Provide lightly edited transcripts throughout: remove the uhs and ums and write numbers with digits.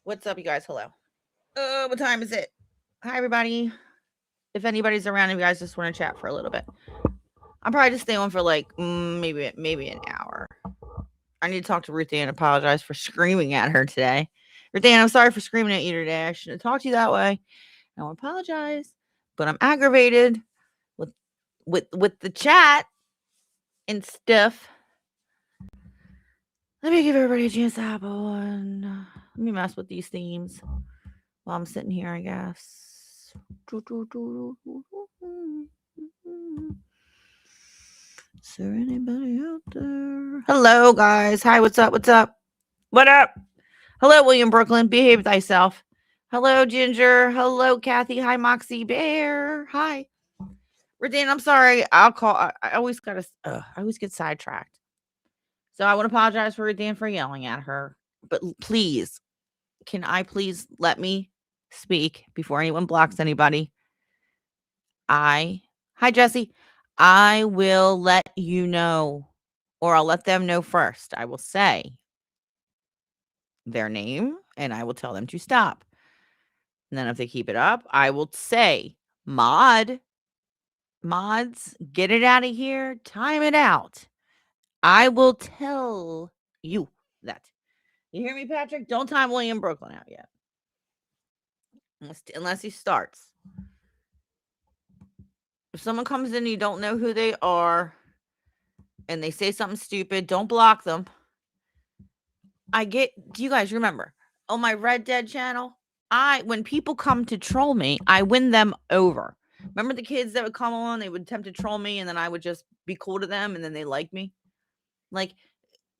What's up, you guys? Hello. What time is it? Hi, everybody. If anybody's around, if you guys just want to chat for a little bit, I'm probably just stay on for like maybe an hour. I need to talk to Ruth Ann and apologize for screaming at her today. Ruth Ann, I'm sorry for screaming at you today. I shouldn't have talked to you that way. I want to apologize, but I'm aggravated with with the chat and stuff. Let me give everybody a chance to have one. Let me mess with these themes while I'm sitting here, I guess. Is there anybody out there? Hello, guys. Hi, what's up? What's up? What up? Hello, William Brooklyn. Behave thyself. Hello, Ginger. Hello, Kathy. Hi, Moxie Bear. Hi. Redan, I'm sorry. I'll call. I always gotta. I always get sidetracked. So I want to apologize for Redan for yelling at her. But please, can I please let me speak before anyone blocks anybody? Hi, Jesse. I will let you know, or I'll let them know first. I will say their name and I will tell them to stop. And then if they keep it up, I will say, mods, get it out of here, time it out. I will tell you that. You hear me, Patrick? Don't time William Brooklyn out yet. Unless he starts. If someone comes in and you don't know who they are and they say something stupid, don't block them. Do you guys remember on my Red Dead channel? When people come to troll me, I win them over. Remember the kids that would come on, they would attempt to troll me and then I would just be cool to them and then they like me. Like,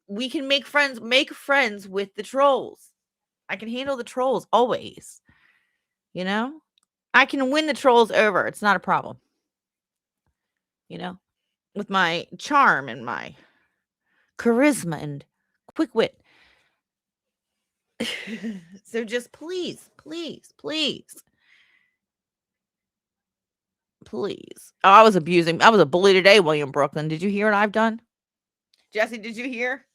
we can make friends with the trolls. I can handle the trolls always. You know? I can win the trolls over. It's not a problem. You know? With my charm and my charisma and quick wit. So just please. Oh, I was a bully today, William Brooklyn. Did you hear what I've done? Jesse, did you hear?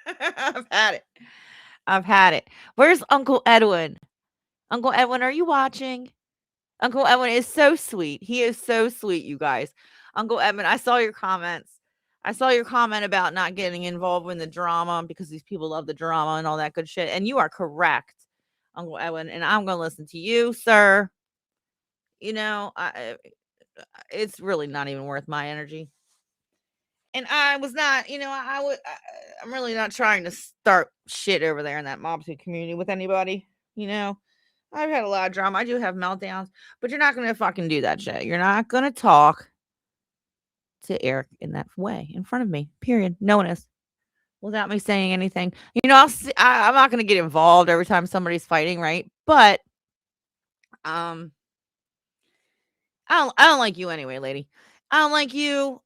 I've had it. Where's Uncle Edwin? Uncle Edwin, are you watching? Uncle Edwin is so sweet. He is so sweet, you guys. Uncle Edwin, I saw your comments. I saw your comment about not getting involved in the drama because these people love the drama and all that good shit. And you are correct, Uncle Edwin. And I'm going to listen to you, sir. You know, it's really not even worth my energy. And I was not, I'm really not trying to start shit over there in that mobster community with anybody. I've had a lot of drama. I do have meltdowns, but you're not going to fucking do that shit. You're not going to talk to Eric in that way in front of me, period. No one is. Without me saying anything. I'm not going to get involved every time somebody's fighting, right? But, I don't like you anyway, lady. I don't like you.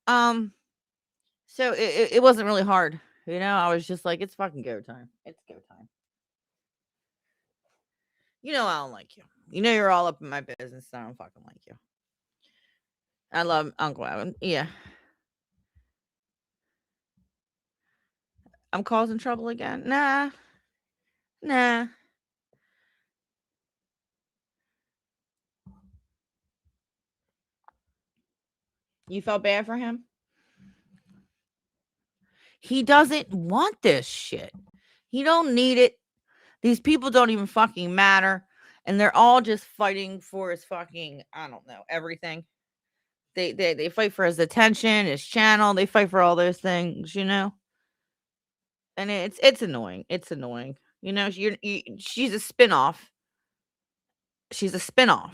So it wasn't really hard. I was just like, it's fucking go time. It's go time. I don't like you. You're all up in my business. So I don't fucking like you. I love Uncle Evan. Yeah. I'm causing trouble again. Nah. You felt bad for him? He doesn't want this shit. He don't need it. These people don't even fucking matter. And they're all just fighting for his fucking, I don't know, everything. They fight for his attention, his channel. They fight for all those things, And it's annoying. It's annoying. She's a spinoff. She's a spinoff.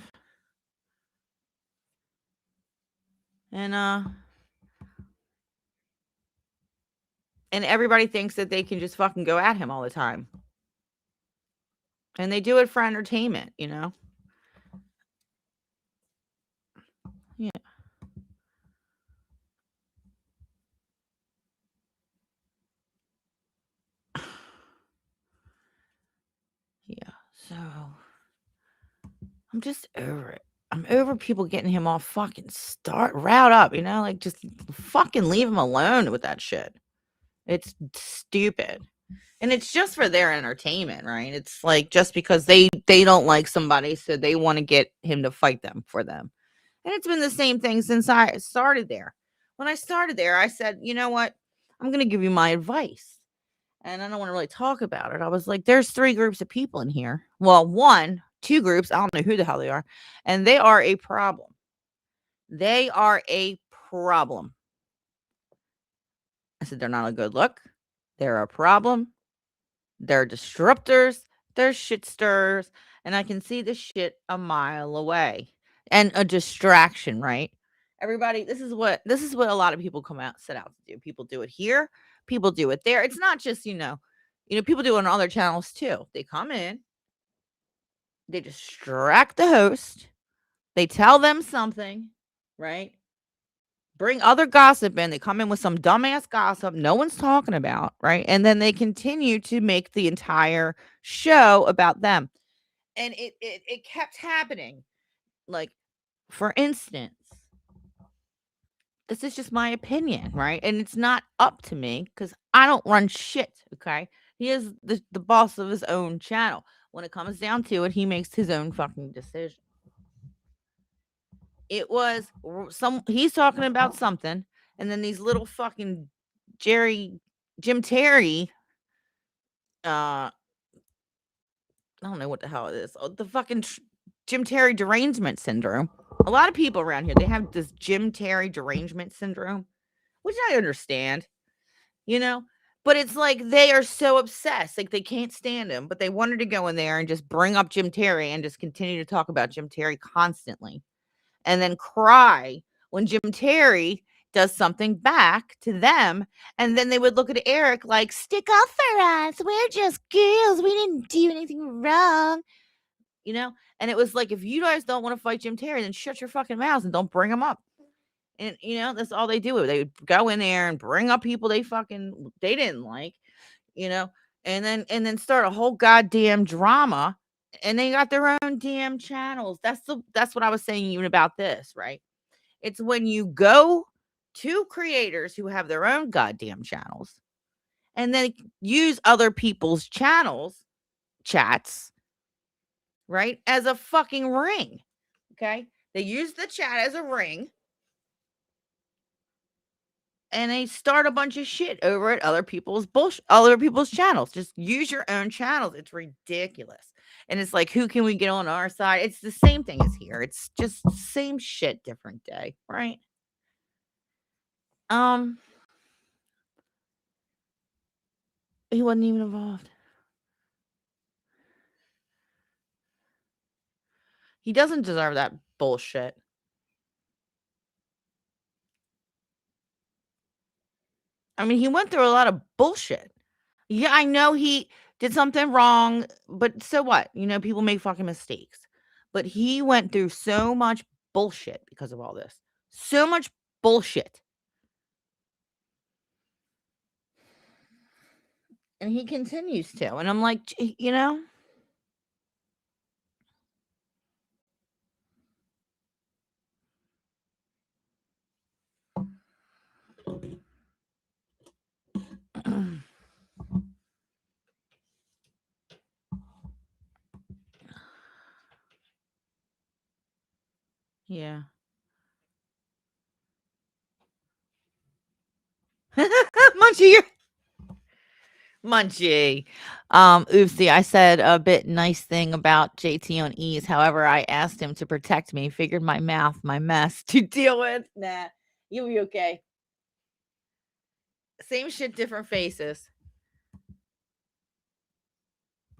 And everybody thinks that they can just fucking go at him all the time. And they do it for entertainment, Yeah. Yeah. So I'm just over it. I'm over people getting him all fucking riled up, like just fucking leave him alone with that shit. It's stupid. And it's just for their entertainment, right? It's like just because they don't like somebody, so they want to get him to fight them for them. And it's been the same thing since I started there. When I started there, I said, you know what? I'm going to give you my advice. And I don't want to really talk about it. I was like, there's 3 groups of people in here. Well, 1, 2 groups. I don't know who the hell they are. And they are a problem. They are a problem. I said, they're not a good look. They're a problem. They're disruptors. They're shit stirrers. And I can see the shit a mile away. And a distraction, right? Everybody, this is what a lot of people set out to do. People do it here, people do it there. It's not just, people do it on other channels too. They come in, they distract the host, they tell them something, right? Bring other gossip in. They come in with some dumbass gossip no one's talking about, right? And then they continue to make the entire show about them. And it kept happening. Like, for instance, this is just my opinion, right? And it's not up to me because I don't run shit, okay? He is the boss of his own channel. When it comes down to it, he makes his own fucking decision. It was he's talking about something, and then these little fucking Jim Terry, I don't know what the hell it is. Oh, the fucking Jim Terry derangement syndrome. A lot of people around here, they have this Jim Terry derangement syndrome, which I understand, you know, but it's like they are so obsessed, like they can't stand him, but they wanted to go in there and just bring up Jim Terry and just continue to talk about Jim Terry constantly. And then cry when Jim Terry does something back to them. And then they would look at Eric like, stick up for us. We're just girls. We didn't do anything wrong. And it was like, if you guys don't want to fight Jim Terry, then shut your fucking mouths and don't bring him up. And, that's all they do. They would go in there and bring up people they didn't like, and then start a whole goddamn drama. And they got their own damn channels. That's what I was saying even about this, right? It's when you go to creators who have their own goddamn channels and then use other people's chats, right, as a fucking ring. Okay? They use the chat as a ring and they start a bunch of shit over at other people's channels. Just use your own channels. It's ridiculous. And it's like, who can we get on our side? It's the same thing as here. It's just same shit, different day, right? He wasn't even involved. He doesn't deserve that bullshit. I mean, he went through a lot of bullshit. Yeah, I know he did something wrong, but so what? People make fucking mistakes. But he went through so much bullshit because of all this. So much bullshit. And he continues to. And I'm like, yeah. Munchie. Oopsie, I said a bit nice thing about JT on ease. However, I asked him to protect me. Figured my mouth, my mess to deal with. Nah, you'll be okay. Same shit, different faces.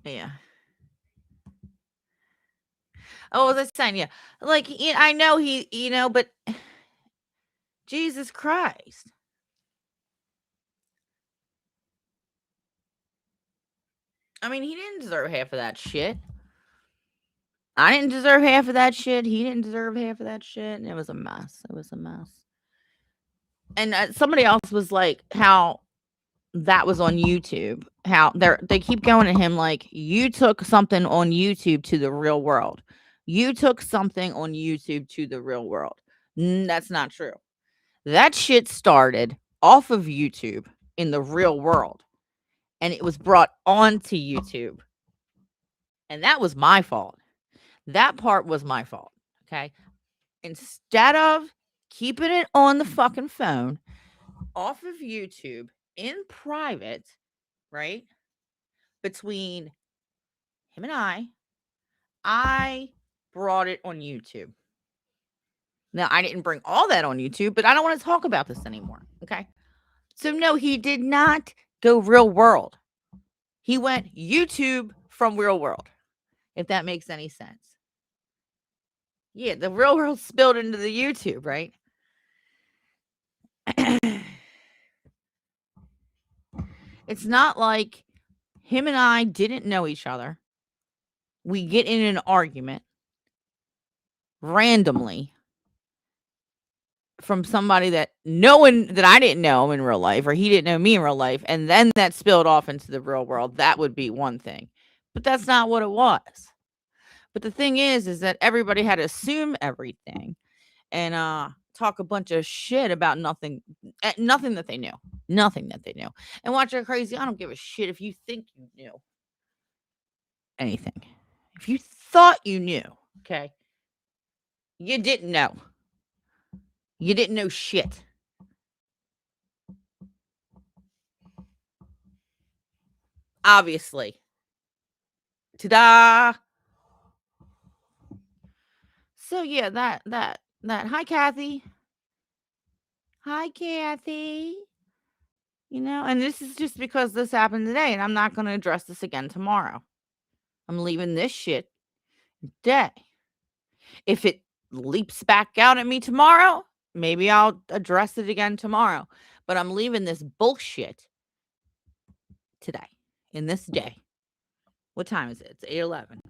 Yeah. Oh, what was I saying? Yeah. Like, I know he, but Jesus Christ. I mean, he didn't deserve half of that shit. I didn't deserve half of that shit. He didn't deserve half of that shit. And it was a mess. It was a mess. And somebody else was like, how that was on YouTube. How they keep going to him like, you took something on YouTube to the real world. You took something on YouTube to the real world. That's not true. That shit started off of YouTube in the real world. and it was brought onto YouTube. And that was my fault. That part was my fault. Okay. Instead of keeping it on the fucking phone off of YouTube in private, right? Between him and I brought it on YouTube. Now, I didn't bring all that on YouTube, but I don't want to talk about this anymore. Okay. So, no, he did not go real world. He went YouTube from real world, if that makes any sense. Yeah, the real world spilled into the YouTube, right? It's not like him and I didn't know each other. We get in an argument randomly from somebody that I didn't know him in real life, or he didn't know me in real life, and then that spilled off into the real world. That would be one thing. But that's not what it was. But the thing is that everybody had to assume everything and talk a bunch of shit about nothing that they knew. Nothing that they knew. And watch her crazy. I don't give a shit if you think you knew anything. If you thought you knew, okay, you didn't know. You didn't know shit. Obviously. Ta-da! So yeah, that hi Kathy. Hi Kathy. You know, and this is just because this happened today, and I'm not going to address this again tomorrow. I'm leaving this shit today. If it leaps back out at me tomorrow, maybe I'll address it again tomorrow. But I'm leaving this bullshit today, in this day. What time is it? It's 8:11.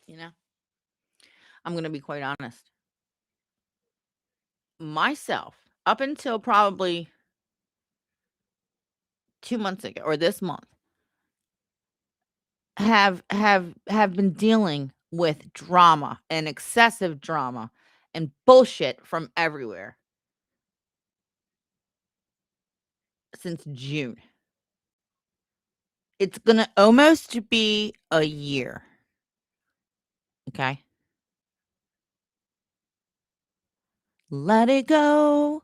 You know, I'm going to be quite honest. Myself, up until probably 2 months ago or this month, have been dealing with drama and excessive drama and bullshit from everywhere since June. It's going to almost be a year. Okay? Let it go.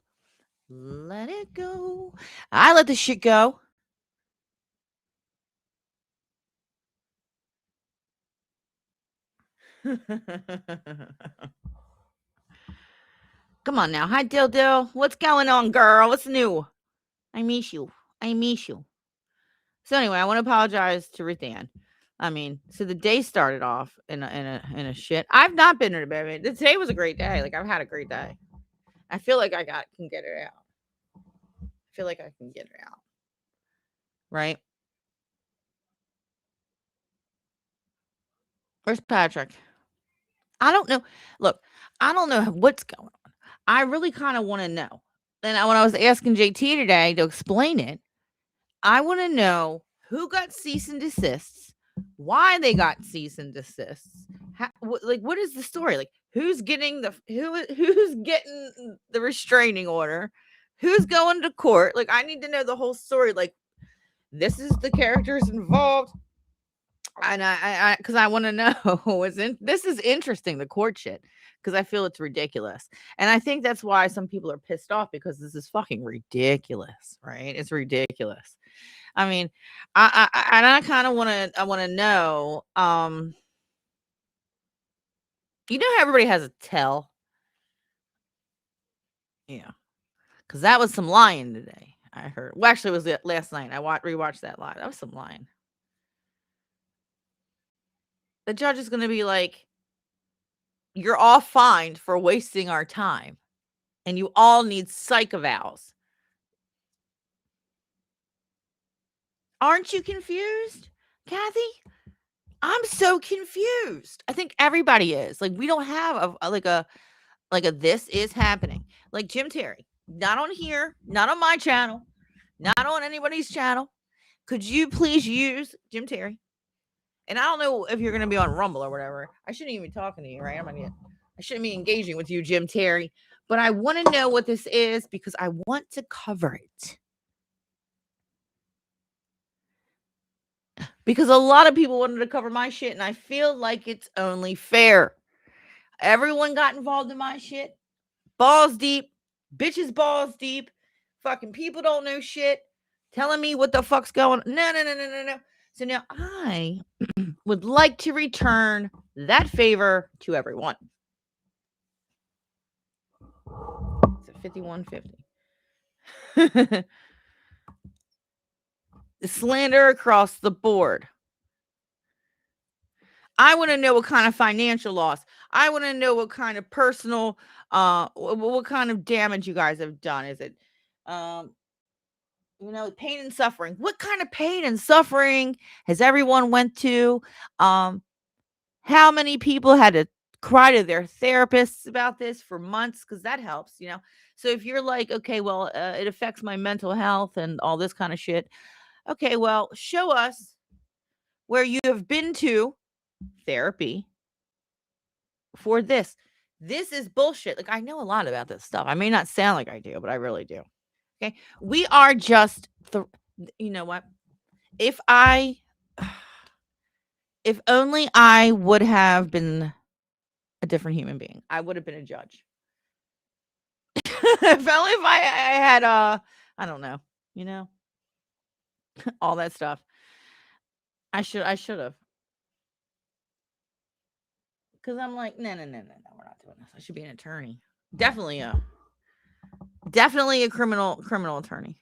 Let it go. I let the shit go. Come on now. Hi, Dill Dill. What's going on, girl? What's new? I miss you. I miss you. So anyway, I want to apologize to Ruthann. I mean, so the day started off in a shit. I've not been in a bed. Today was a great day. Like I've had a great day. I feel like I can get it out. I feel like I can get it out. Right? Where's Patrick? I don't know. Look, I don't know what's going on. I really kind of want to know. And when I was asking JT today to explain it, I want to know who got cease and desists, why they got cease and desists. What is the story? Like who's getting who's getting the restraining order? Who's going to court? Like I need to know the whole story. Like this is the characters involved. And I because I want to know this is interesting, the court shit, because I feel it's ridiculous. And I think that's why some people are pissed off, because this is fucking ridiculous, right? It's ridiculous. I mean, I kind of want to know, you know how everybody has a tell? Yeah. Because that was some lying today, I heard. Well, actually, it was last night. I rewatched that live. That was some lying. The judge is going to be like, you're all fined for wasting our time, and you all need psych evals. Aren't you confused, Kathy? I'm so confused. I think everybody is. Like, we don't have a this is happening. Like Jim Terry. Not on here, not on my channel, not on anybody's channel. Could you please use Jim Terry? And I don't know if you're going to be on Rumble or whatever. I shouldn't even be talking to you, right? I shouldn't be engaging with you, Jim Terry. But I want to know what this is because I want to cover it. Because a lot of people wanted to cover my shit, and I feel like it's only fair. Everyone got involved in my shit. Balls deep. Bitches balls deep. Fucking people don't know shit. Telling me what the fuck's going on. No. So now I would like to return that favor to everyone. It's at 5150. Slander across the board. I want to know what kind of financial loss. I want to know what kind of personal, what kind of damage you guys have done. Is it, pain and suffering? What kind of pain and suffering has everyone went to? How many people had to cry to their therapists about this for months? Because that helps. So if you're like, okay, well, it affects my mental health and all this kind of shit. Okay, well, show us where you have been to therapy for this. This is bullshit. Like, I know a lot about this stuff. I may not sound like I do, but I really do. Okay. We are just you know what? If only I would have been a different human being, I would have been a judge. If only if I had I don't know, all that stuff. I should have. Because I'm like, no, we're not doing this. I should be an attorney. Definitely a criminal attorney.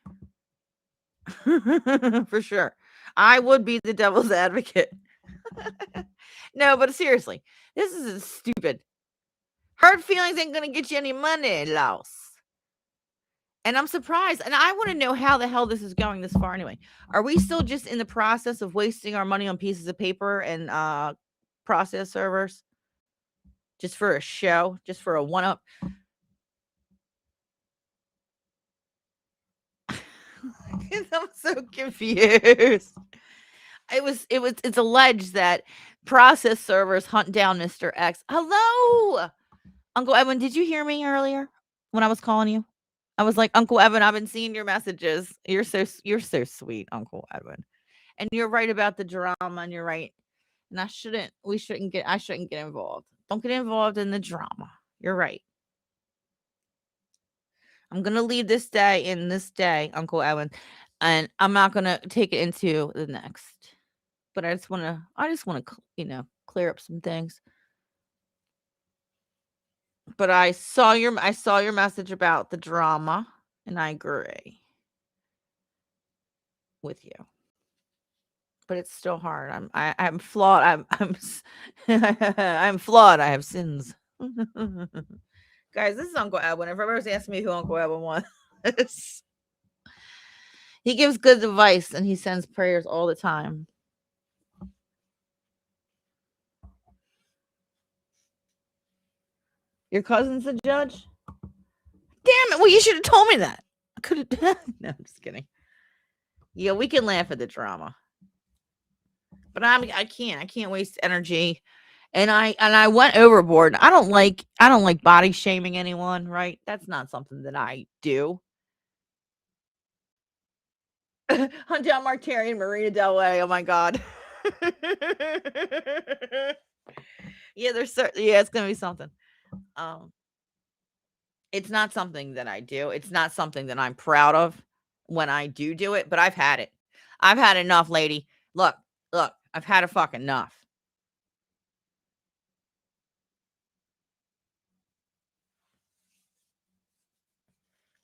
For sure. I would be the devil's advocate. No, but seriously, this is stupid. Hurt feelings ain't gonna get you any money, loss. And I'm surprised. And I want to know how the hell this is going this far anyway. Are we still just in the process of wasting our money on pieces of paper and process servers? Just for a show, just for a one-up. I'm so confused. It's alleged that process servers hunt down Mr. X. Hello, Uncle Edwin. Did you hear me earlier when I was calling you? I was like, Uncle Edwin, I've been seeing your messages. You're so sweet, Uncle Edwin. And you're right about the drama, and you're right. And I shouldn't get involved. Don't get involved in the drama. You're right. I'm gonna leave this day in this day, Uncle Edwin, and I'm not gonna take it into the next. But I just wanna clear up some things. But I saw your message about the drama, and I agree with you. But it's still hard. I'm flawed. I'm flawed. I have sins. Guys, this is Uncle Edwin. If everybody's asking me who Uncle Edwin was, he gives good advice and he sends prayers all the time. Your cousin's a judge? Damn it. Well, you should have told me that. I could have. No, I'm just kidding. Yeah, we can laugh at the drama. But I can't waste energy. And I went overboard. I don't like body shaming anyone, right? That's not something that I do. Hunt down Mark Terry and Marina Del Rey. Oh my god. Yeah, it's gonna be something. It's not something that I do. It's not something that I'm proud of when I do it, but I've had it. I've had enough, lady. Look, I've had a fucking enough.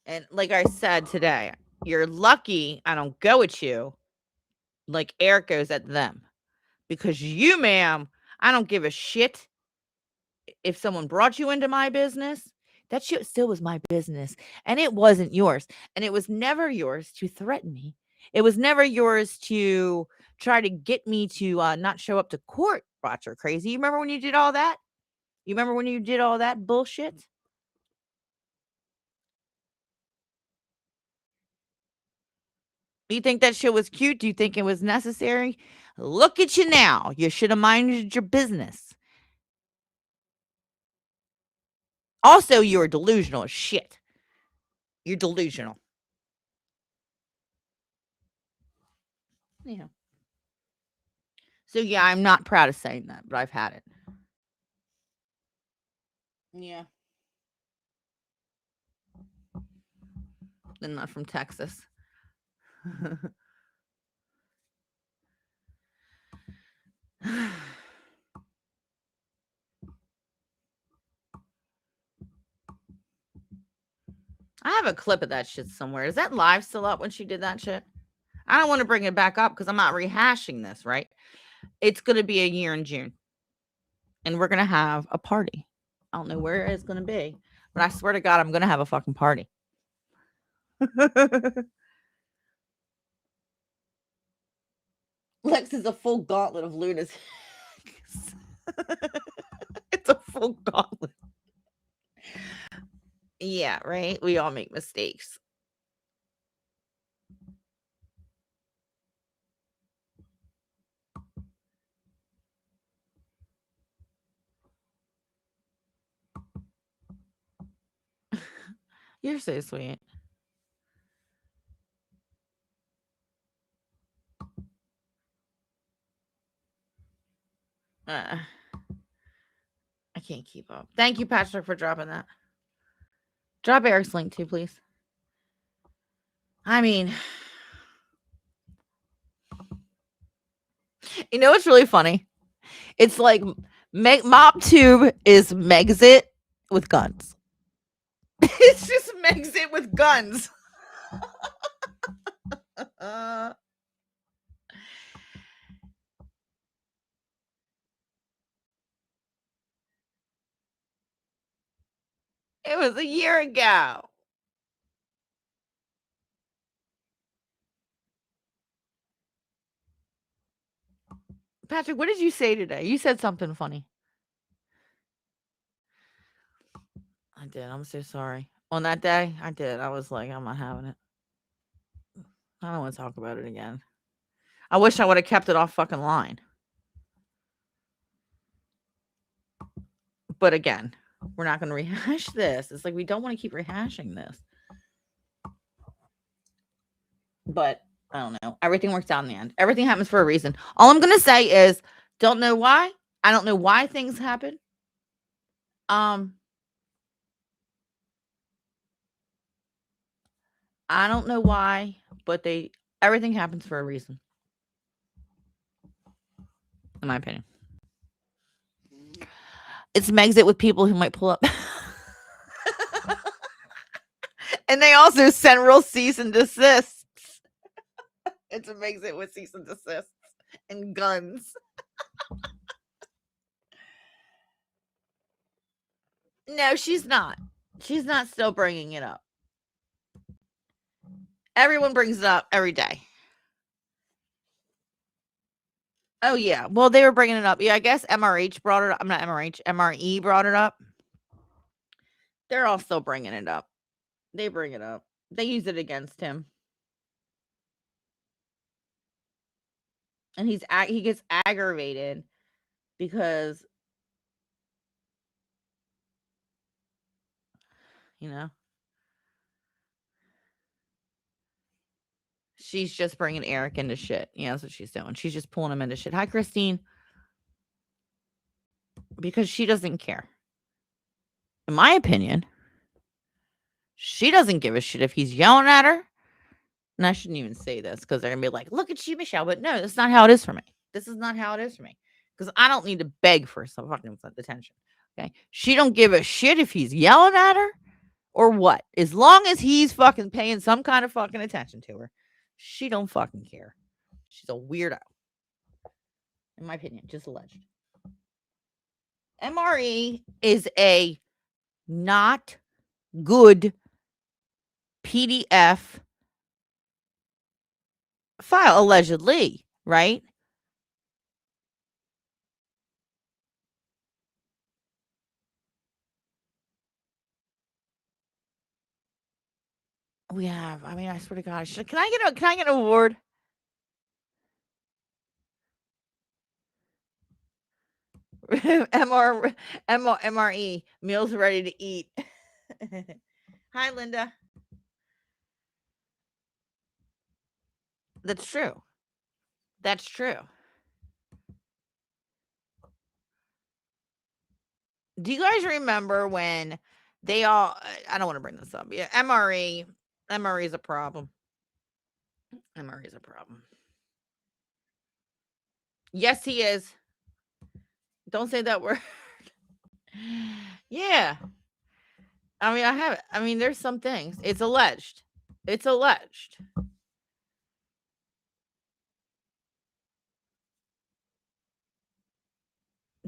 And like I said today, you're lucky I don't go at you like Eric goes at them. Because you, ma'am, I don't give a shit if someone brought you into my business. That shit still was my business. And it wasn't yours. And it was never yours to threaten me. It was never yours to try to get me to not show up to court. Watch her crazy. You remember when you did all that? You remember when you did all that bullshit? You think that shit was cute? Do you think it was necessary? Look at you now. You should have minded your business. Also, you're delusional as shit. You're delusional. Yeah. So yeah, I'm not proud of saying that, but I've had it. Yeah. And not from Texas. I have a clip of that shit somewhere. Is that live still up when she did that shit? I don't want to bring it back up because I'm not rehashing this, right? It's going to be a year in June. And we're going to have a party. I don't know where it's going to be, but I swear to God, I'm going to have a fucking party. Lex is a full gauntlet of lunatics. It's a full gauntlet. Yeah, right? We all make mistakes. You're so sweet. I can't keep up. Thank you, Patrick, for dropping that. Drop Eric's link too, please. I mean, you know what's really funny? It's like MobTube is Megxit with guns. It's just Megxit with guns. It was a year ago. Patrick, what did you say today? You said something funny. I did. I'm so sorry. On that day, I did. I was like, I'm not having it. I don't want to talk about it again. I wish I would have kept it off fucking line. But again, we're not going to rehash this. It's like we don't want to keep rehashing this. But I don't know. Everything works out in the end. Everything happens for a reason. All I'm going to say is don't know why. I don't know why things happen. I don't know why, but everything happens for a reason. In my opinion. It's Megxit with people who might pull up. And they also send real cease and desists. It's a Megxit with cease and desists and guns. No, she's not. She's not still bringing it up. Everyone brings it up every day. Oh, yeah. Well, they were bringing it up. Yeah, I guess MRH brought it up. I'm not MRH. MRE brought it up. They're all still bringing it up. They bring it up. They use it against him. And he gets aggravated because, you know, she's just bringing Eric into shit. Yeah, that's what she's doing. She's just pulling him into shit. Hi, Christine. Because she doesn't care. In my opinion, she doesn't give a shit if he's yelling at her. And I shouldn't even say this because they're going to be like, look at you, Michelle. But no, that's not how it is for me. This is not how it is for me. Because I don't need to beg for some fucking attention. Okay. She don't give a shit if he's yelling at her or what. As long as he's fucking paying some kind of fucking attention to her, she don't fucking care. She's a weirdo. In my opinion, just alleged. MRE is a not good PDF file, allegedly, right? We have. I mean, I swear to God, can I get an award? MR MRE, meals ready to eat. Hi, Linda. That's true. That's true. Do you guys remember when they all I don't want to bring this up. Yeah, MRE is a problem. MRE is a problem. Yes, he is. Don't say that word. Yeah. I mean, I mean, there's some things. It's alleged. It's alleged.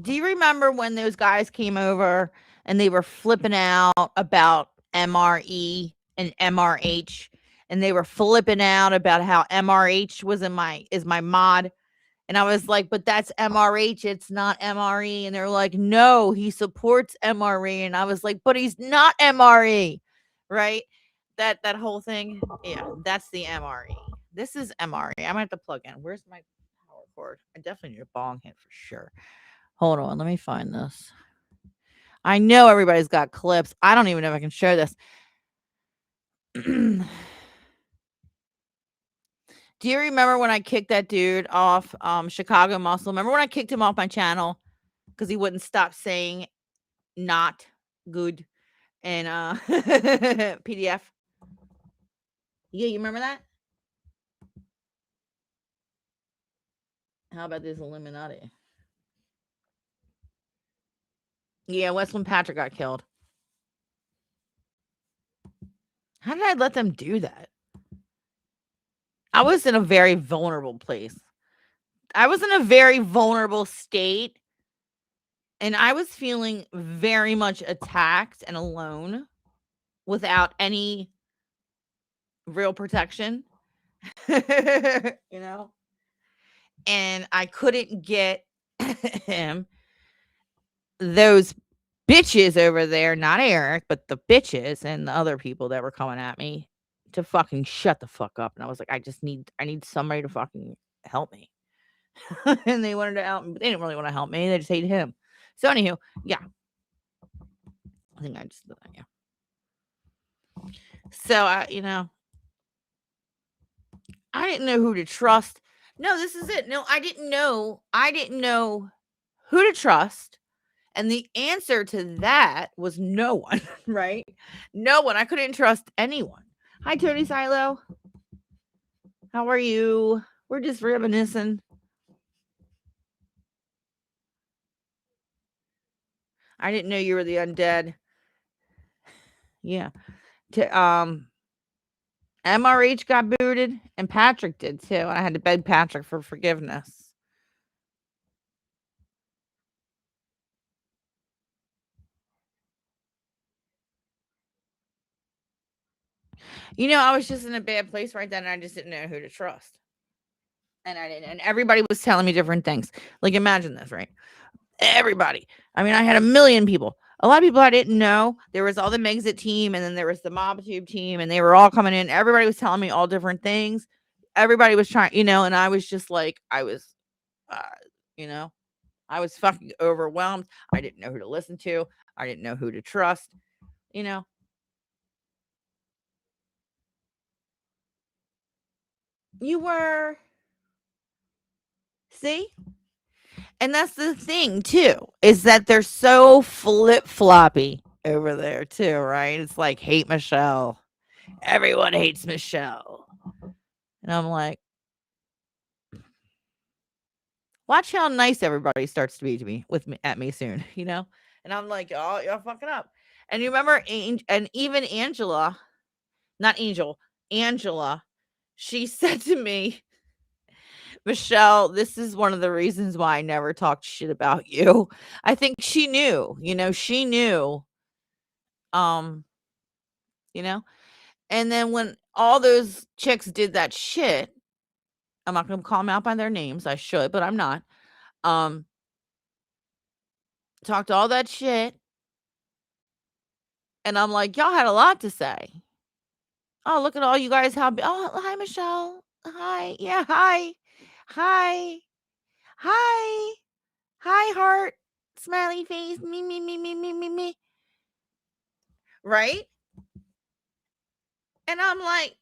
Do you remember when those guys came over and they were flipping out about MRE and MRH, and they were flipping out about how MRH was in my is my mod, and I was like, "But that's MRH, it's not MRE." And they're like, "No, he supports MRE." And I was like, "But he's not MRE." Right? That whole thing. Yeah, that's the MRE. This is MRE. I'm gonna have to plug in. Where's my power cord? I definitely need a bong hit for sure. Hold on, let me find this. I know everybody's got clips. I don't even know if I can share this. Do you remember when I kicked that dude off Chicago Muscle? Remember when I kicked him off my channel because he wouldn't stop saying not good and PDF? Yeah, you remember that? How about this Illuminati? Yeah, Westland Patrick got killed. How did I let them do that? I was in a very vulnerable place. I was in a very vulnerable state, and I was feeling very much attacked and alone without any real protection. You know? And I couldn't get him those bitches over there, not Eric, but the bitches and the other people that were coming at me to fucking shut the fuck up. And I was like, I need somebody to fucking help me. And they wanted to help me, but they didn't really want to help me. They just hated him. So anywho, yeah. I think I just did that, yeah. So I didn't know who to trust. No, this is it. No, I didn't know. I didn't know who to trust. And the answer to that was no one, right? No one. I couldn't trust anyone. Hi, Tony Silo. How are you? We're just reminiscing. I didn't know you were the undead. Yeah. MRH got booted and Patrick did too. I had to beg Patrick for forgiveness. I was just in a bad place right then, and I just didn't know who to trust. And I didn't, and everybody was telling me different things. Like, imagine this, right? Everybody. I mean, I had a million people. A lot of people I didn't know. There was all the Megxit team, and then there was the MobTube team, and they were all coming in. Everybody was telling me all different things. Everybody was trying, and I was just like, uh, you know, I was fucking overwhelmed. I didn't know who to listen to. I didn't know who to trust. You know, you were, see? And that's the thing too, is that they're so flip floppy over there too, right? It's like hate Michelle. Everyone hates Michelle. And I'm like, watch how nice everybody starts to be to me with me at me soon. And I'm like, oh, you're fucking up. And you remember and even Angela, not Angel, Angela, she said to me, Michelle, this is one of the reasons why I never talked shit about you. I think she knew, um, you know. And then when all those chicks did that shit, I'm not gonna call them out by their names. I should, but I'm not. Um, talked all that shit, and I'm like, y'all had a lot to say. Oh, look at all you guys. Oh, hi, Michelle. Hi. Yeah, hi. Hi. Hi. Hi, heart. Smiley face. Me. Right? And I'm like,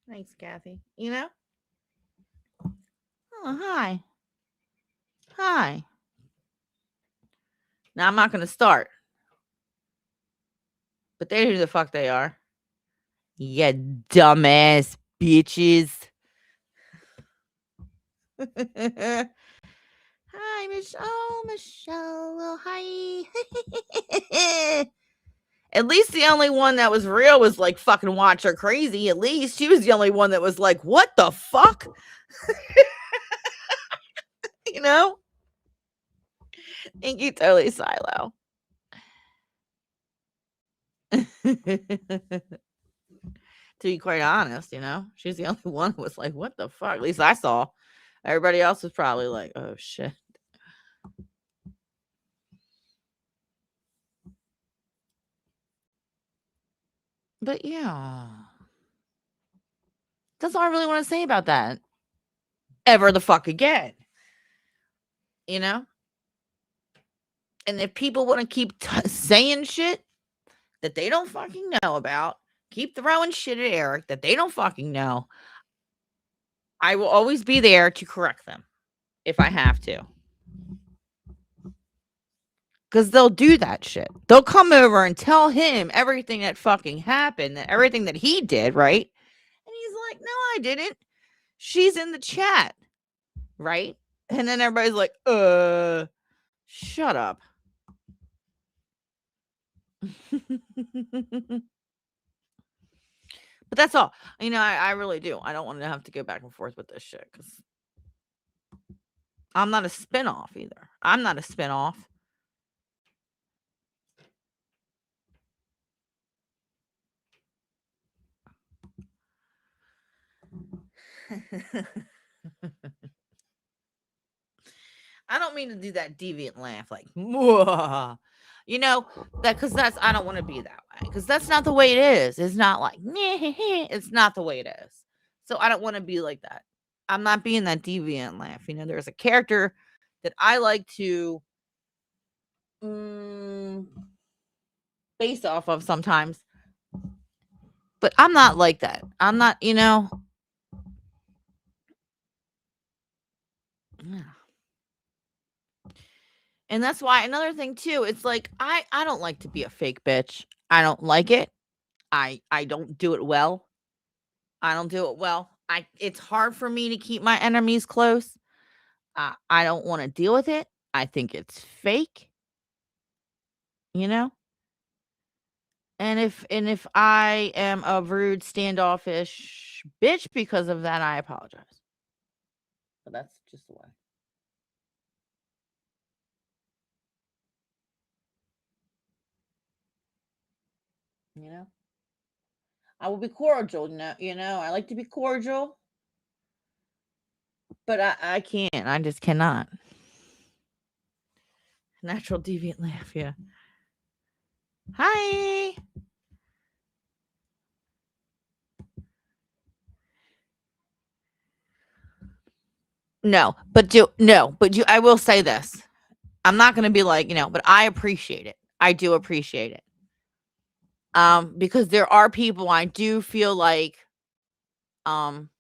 thanks, Kathy. You know? Oh, hi. Hi. Now, I'm not going to start, but they know who the fuck they are. Yeah, dumbass bitches. Hi, Michelle. Oh, Michelle. Oh, hi. At least the only one that was real was like fucking watch her crazy. At least she was the only one that was like, what the fuck? You know? Thank you, totally Silo. To be quite honest, you know, she's the only one who was like, what the fuck? At least I saw. Everybody else was probably like, oh shit. But yeah. That's all I really want to say about that. Ever the fuck again. You know? And if people want to keep saying shit that they don't fucking know about, keep throwing shit at Eric that they don't fucking know, I will always be there to correct them if I have to. Because they'll do that shit. They'll come over and tell him everything that fucking happened, everything that he did, right? And he's like, no, I didn't. She's in the chat, right? And then everybody's like, shut up. But that's all. You know, I really do. I don't want to have to go back and forth with this shit because I'm not a spinoff either. I'm not a spinoff. I don't mean to do that deviant laugh like, you know, that because that's, I don't want to be that way because that's not the way it is. It's not like, it's not the way it is. So I don't want to be like that. I'm not being that deviant laugh. You know, there's a character that I like to base off of sometimes, but I'm not like that. I'm not, you know. Yeah. And that's why another thing too, it's like I don't like to be a fake bitch. I don't like it. I don't do it well. I don't do it well. It's hard for me to keep my enemies close. I don't want to deal with it. I think it's fake, you know? And if I am a rude, standoffish bitch because of that, I apologize. But that's just the way. You know? I will be cordial, you know. I like to be cordial, but I can't. I just cannot. Natural deviant laugh, yeah. Hi. No, but I will say this. I'm not gonna be like, but I appreciate it. I do appreciate it. Because there are people I do feel like, um,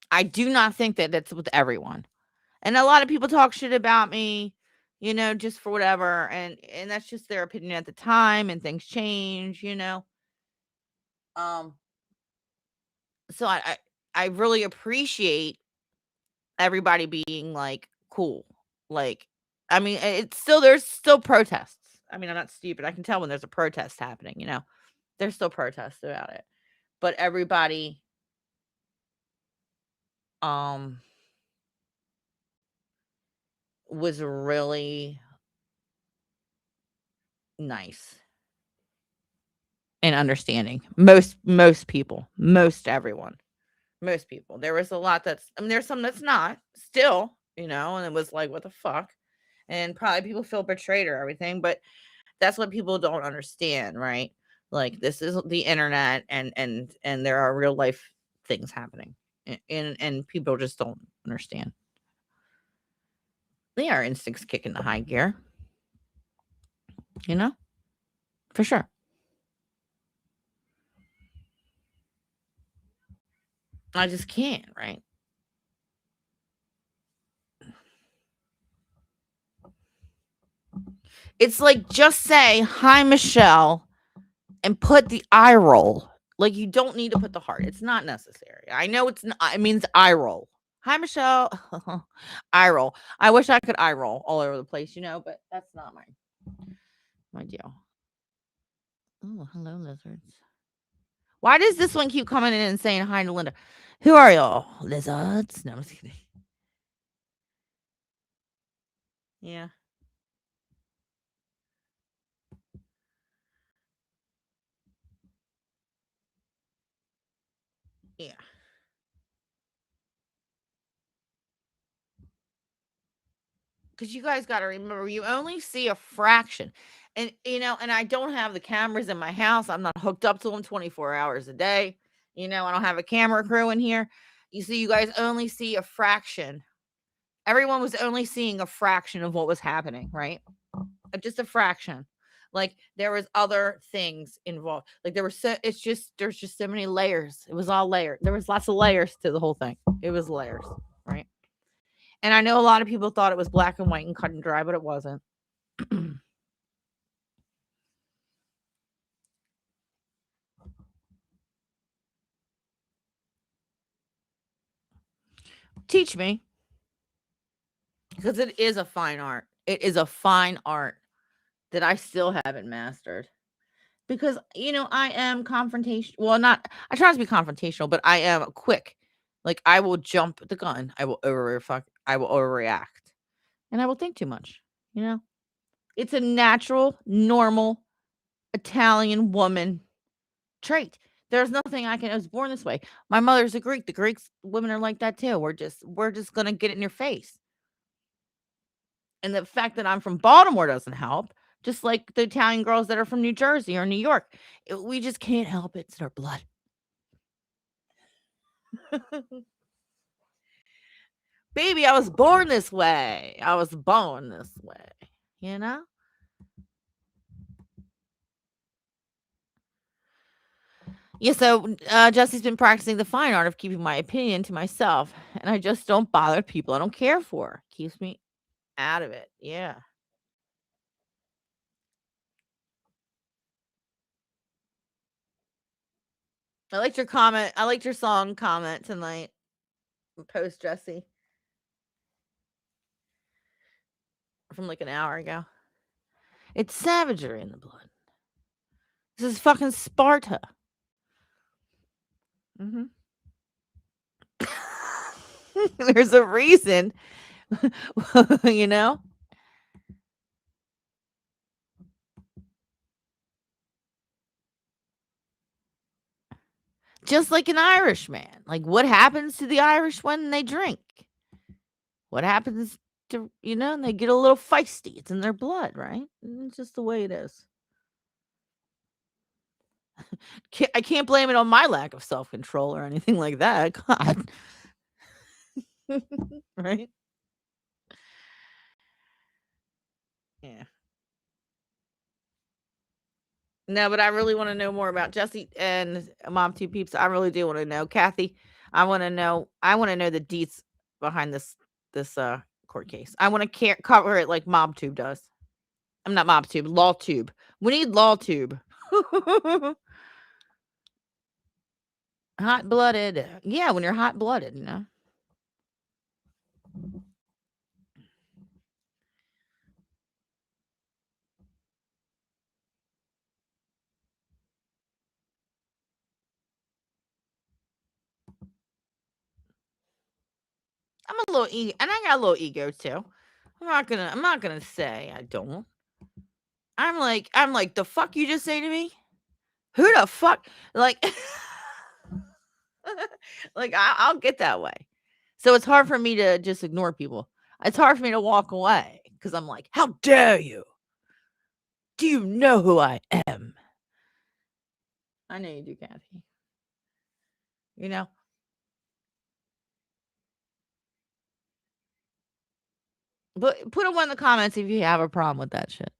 I do not think that that's with everyone. And a lot of people talk shit about me, just for whatever, and that's just their opinion at the time, and things change. Um, so I really appreciate everybody being like cool. Like, I mean, there's still protests. I mean, I'm not stupid. I can tell when there's a protest happening. There's still protests about it. But everybody um was really nice and understanding. Most people, most everyone, most people. There was a lot there's some that's not still, and it was like, what the fuck? and probably people feel betrayed or everything, but that's what people don't understand, right? Like, this is the internet, and there are real life things happening, and people just don't understand. They are instincts kick into high gear, you know, for sure. I just can't, right? It's like, just say, "Hi, Michelle," and put the eye roll. Like, you don't need to put the heart. It's not necessary. I know it means eye roll. "Hi, Michelle." Eye roll. I wish I could eye roll all over the place, but that's not my deal. Oh, hello, lizards. Why does this one keep coming in and saying hi to Linda? Who are y'all? Lizards? No, I'm just kidding. Yeah. Yeah. Because you guys got to remember, you only see a fraction. And I don't have the cameras in my house. I'm not hooked up to them 24 hours a day. I don't have a camera crew in here. You see, you guys only see a fraction. Everyone was only seeing a fraction of what was happening, right? Just a fraction. Like, there was other things involved. Like, there's just so many layers. It was all layered. There was lots of layers to the whole thing. It was layers, right? And I know a lot of people thought it was black and white and cut and dry, but it wasn't. Teach me, because it is a fine art. It is a fine art that I still haven't mastered. Because I am confrontation. Well, not. I try not to be confrontational, but I am quick. Like, I will jump the gun. I will I will overreact, and I will think too much. You know, it's a natural, normal Italian woman trait. There's nothing I was born this way. My mother's a Greek. The Greeks women are like that too. We're just gonna get it in your face. And the fact that I'm from Baltimore doesn't help. Just like the Italian girls that are from New Jersey or New York. We just can't help it. It's in our blood. Baby, I was born this way. I was born this way. You know? Yeah, so Jesse's been practicing the fine art of keeping my opinion to myself. And I just don't bother people I don't care for. Keeps me out of it. Yeah. I liked your comment. I liked your song comment tonight. Post Jesse from like an hour ago. It's savagery in the blood. This is fucking Sparta. Hmm. There's a reason, you know? Just like an Irishman. Like, what happens to the Irish when they drink? What happens they get a little feisty. It's in their blood, right? It's just the way it is. I can't blame it on my lack of self control or anything like that. God. Right? Yeah. No, but I really want to know more about Jesse and Mom Two Peeps. I really do want to know. Kathy, I want to know the deets behind this court case. I want to cover it like MobTube does. I'm not MobTube, LawTube. We need LawTube. Hot blooded. Yeah, when you're hot blooded. I'm a little ego, and I got a little ego too. I'm not gonna say I don't. I'm like, the fuck you just say to me? Who the fuck? Like, like I'll get that way. So it's hard for me to just ignore people. It's hard for me to walk away because I'm like, how dare you? Do you know who I am? I know you do, Kathy. You know? But put it one in the comments if you have a problem with that shit.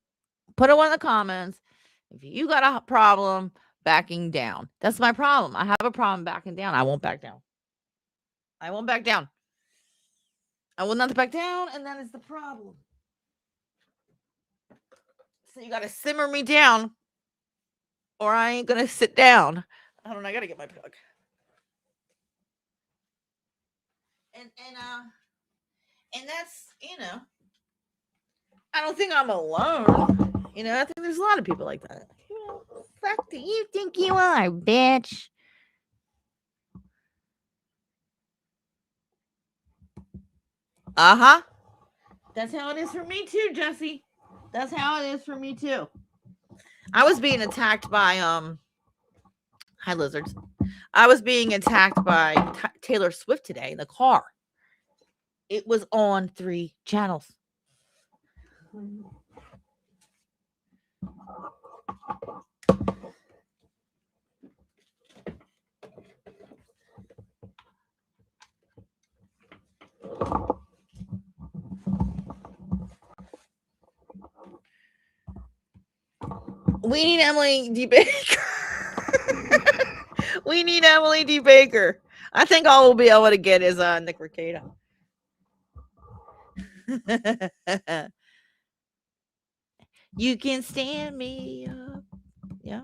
Put it one in the comments if you got a problem backing down. That's my problem. I have a problem backing down. I won't back down. I won't back down. I will not back down, and that is the problem. So you got to simmer me down, or I ain't gonna sit down. I don't know. I gotta get my plug. And that's, I don't think I'm alone. I think there's a lot of people like that. Fuck do you think you are, bitch? Uh-huh. That's how it is for me too, Jesse. That's how it is for me too. I was being attacked by hi lizards. I was being attacked by Taylor Swift today in the car. It was on 3 channels. We need Emily D. Baker. We need Emily D. Baker. I think all we'll be able to get is Nick Ricada. You can stand me up. Yeah.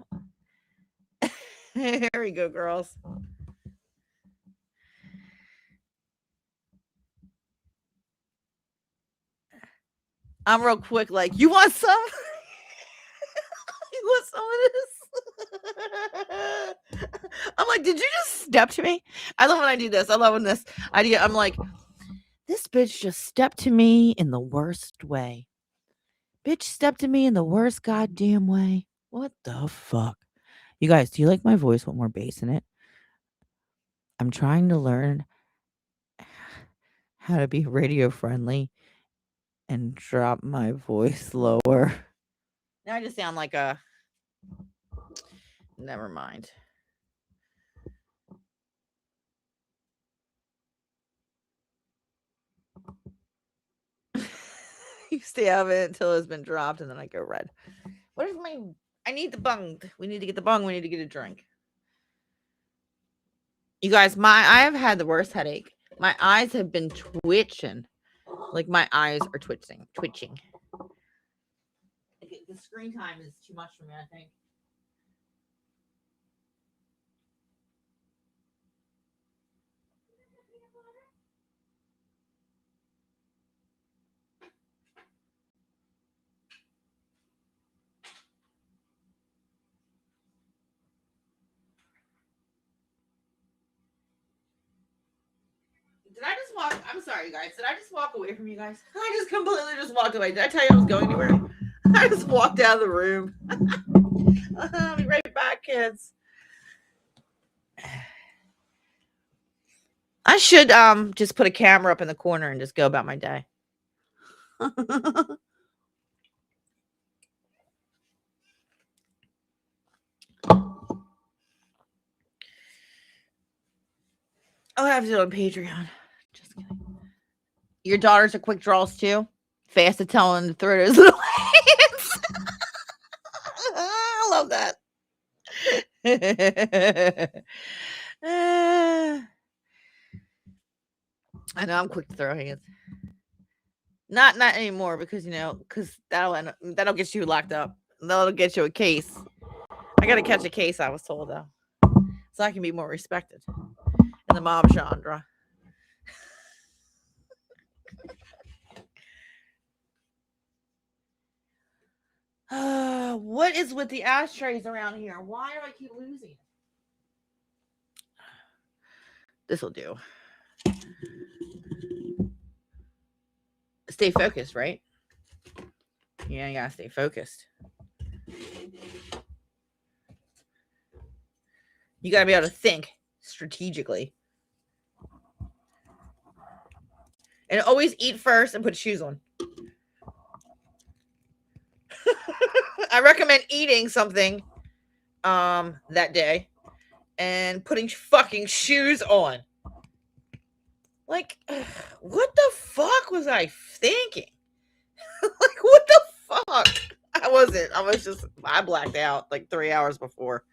Here we go, girls. I'm real quick, like, you want some? You want some of this? I'm like, did you just step to me? I love when I do this. I love when this idea, I'm like, this bitch just stepped to me in the worst way. Bitch stepped to me in the worst goddamn way. What the fuck? You guys, do you like my voice with more bass in it? I'm trying to learn how to be radio friendly and drop my voice lower. Now I just sound like a... Never mind. You stay out of it until it's been dropped, and then I go red. What is my... I need the bung. We need to get the bung. We need to get a drink. You guys, I have had the worst headache. My eyes have been twitching. Like, my eyes are twitching. The screen time is too much for me, I think. Did I just walk? I'm sorry, you guys. Did I just walk away from you guys? I just completely just walked away. Did I tell you I was going anywhere? I just walked out of the room. I'll be right back, kids. I should just put a camera up in the corner and just go about my day. Oh, I have to do it on Patreon. Just kidding. Your daughters are quick draws too? Fast at telling to throw those little hands. I love that. I know I'm quick to throw hands. Not anymore because that'll get you locked up. That'll get you a case. I gotta catch a case, I was told though, so I can be more respected in the mob genre. What is with the ashtrays around here? Why do I keep losing? This will do. Stay focused, right? Yeah, you gotta stay focused. You gotta be able to think strategically. And always eat first and put shoes on. I recommend eating something that day and putting fucking shoes on. Like, what the fuck was I thinking? Like, what the fuck? I blacked out like 3 hours before.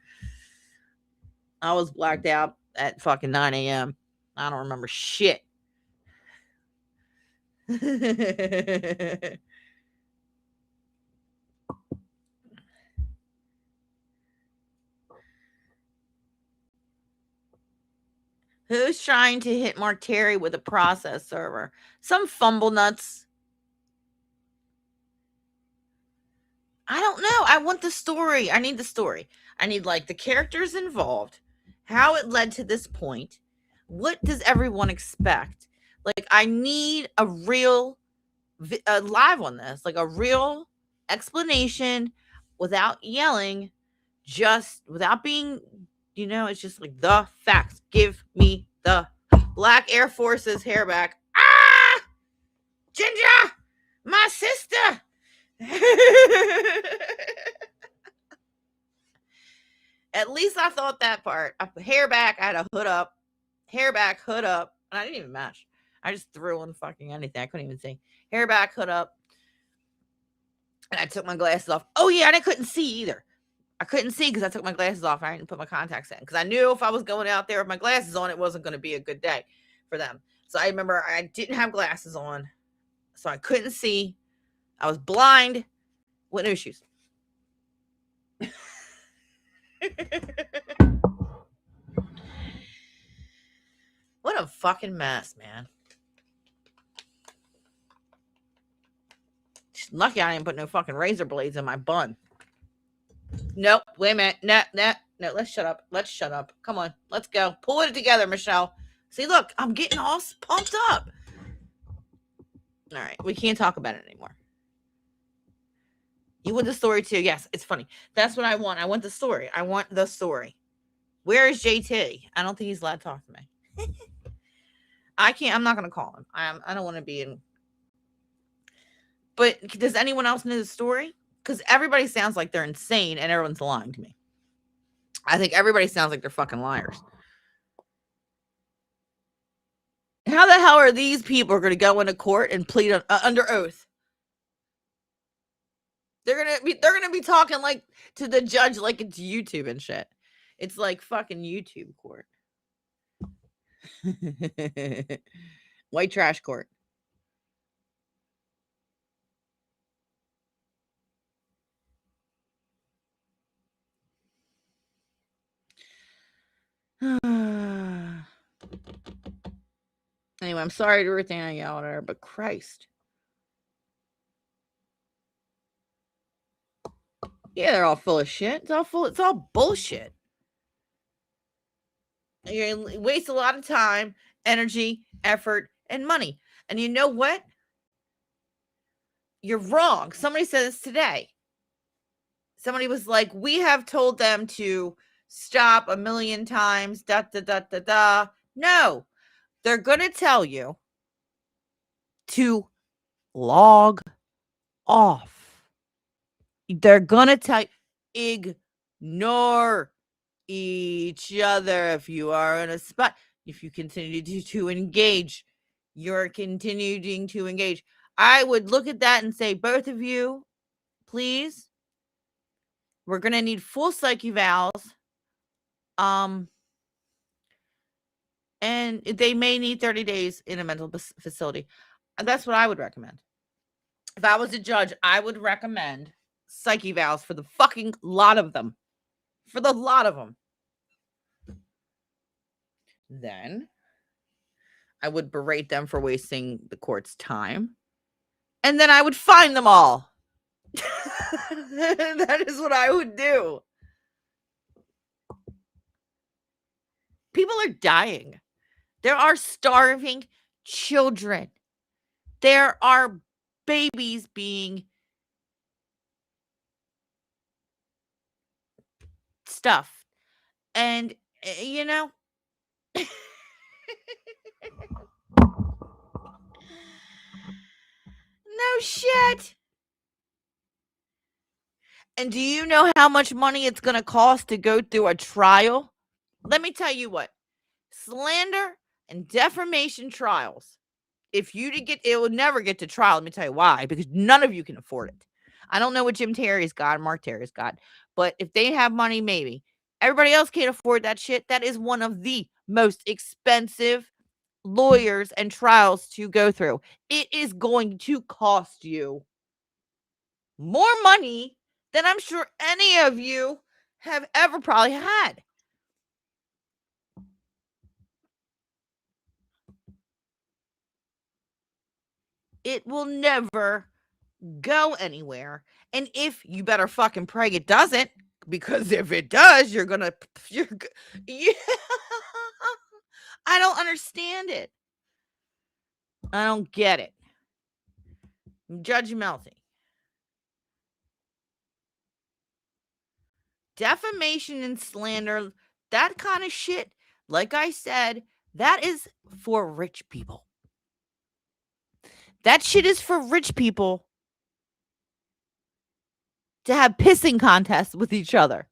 I was blacked out at fucking 9 a.m. I don't remember shit. Who's trying to hit Mark Terry with a process server? Some fumble nuts. I don't know. I want the story. I need the story. I need like the characters involved, how it led to this point. What does everyone expect? Like, I need a real live on this, like a real explanation without yelling, just without being, it's just like the facts. Give me the Black Air Force's hair back. Ah, Ginger, my sister. At least I thought that part. Hair back, I had a hood up. Hair back, hood up. And I didn't even match. I just threw on fucking anything. I couldn't even see. Hair back, hood up. And I took my glasses off. Oh, yeah, and I couldn't see either. I couldn't see because I took my glasses off. I didn't put my contacts in because I knew if I was going out there with my glasses on, it wasn't going to be a good day for them. So I remember I didn't have glasses on, so I couldn't see. I was blind with no shoes. What a fucking mess, man. Lucky I didn't put no fucking razor blades in my bun. Nope. Wait a minute. No. Let's shut up. Come on. Let's go. Pull it together, Michelle. See, look, I'm getting all pumped up. All right. We can't talk about it anymore. You want the story too? Yes, it's funny. That's what I want. I want the story. Where is JT? I don't think he's allowed to talk to me. I can't. I'm not going to call him. I don't want to be in. But does anyone else know the story? Because everybody sounds like they're insane and everyone's lying to me. I think everybody sounds like they're fucking liars. How the hell are these people going to go into court and plead under oath? They're gonna be talking like to the judge like it's YouTube and shit. It's like fucking YouTube court. White trash court. Anyway, I'm sorry to everything I yelled at her, but Christ. Yeah, they're all full of shit. It's all bullshit. You waste a lot of time, energy, effort, and money. And you know what? You're wrong. Somebody said this today. Somebody was like, we have told them to stop a million times, da da da da da. No, they're going to tell you to log off. They're going to tell you, ignore each other if you are in a spot. If you continue to engage, you're continuing to engage. I would look at that and say, both of you, please, we're going to need full psyche evals. And they may need 30 days in a mental facility. That's what I would recommend. If I was a judge, I would recommend psyche evals for the fucking lot of them. For the lot of them. Then I would berate them for wasting the court's time. And then I would fine them all. That is what I would do. People are dying. There are starving children. There are babies being stuffed. And, no shit. And do you know how much money it's going to cost to go through a trial? Let me tell you what. Slander and defamation trials. If you did get, it will never get to trial. Let me tell you why. Because none of you can afford it. I don't know what Jim Terry's got, Mark Terry's got, but if they have money, maybe. Everybody else can't afford that shit. That is one of the most expensive lawyers and trials to go through. It is going to cost you more money than I'm sure any of you have ever probably had. It will never go anywhere. And if you better fucking pray it doesn't, because if it does, you're yeah. I don't understand it. I don't get it. Judge Melty. Defamation and slander, that kind of shit, like I said, that is for rich people. That shit is for rich people to have pissing contests with each other.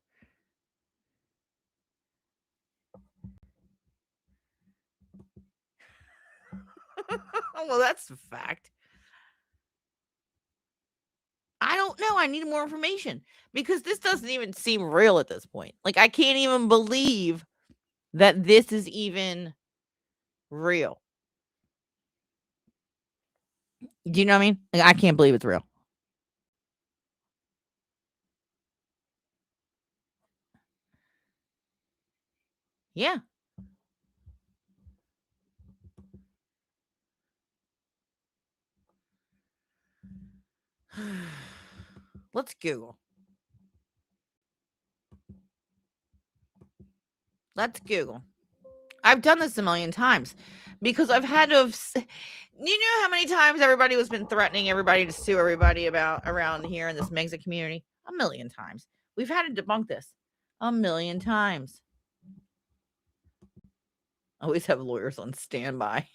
Well, that's a fact. I don't know. I need more information because this doesn't even seem real at this point. Like, I can't even believe that this is even real. Do you know what I mean? Like, I can't believe it's real. Yeah. Let's Google. Let's Google. I've done this a million times because I've had to you know how many times everybody has been threatening everybody to sue everybody about around here in this Megxit community? A million times. We've had to debunk this a million times. Always have lawyers on standby.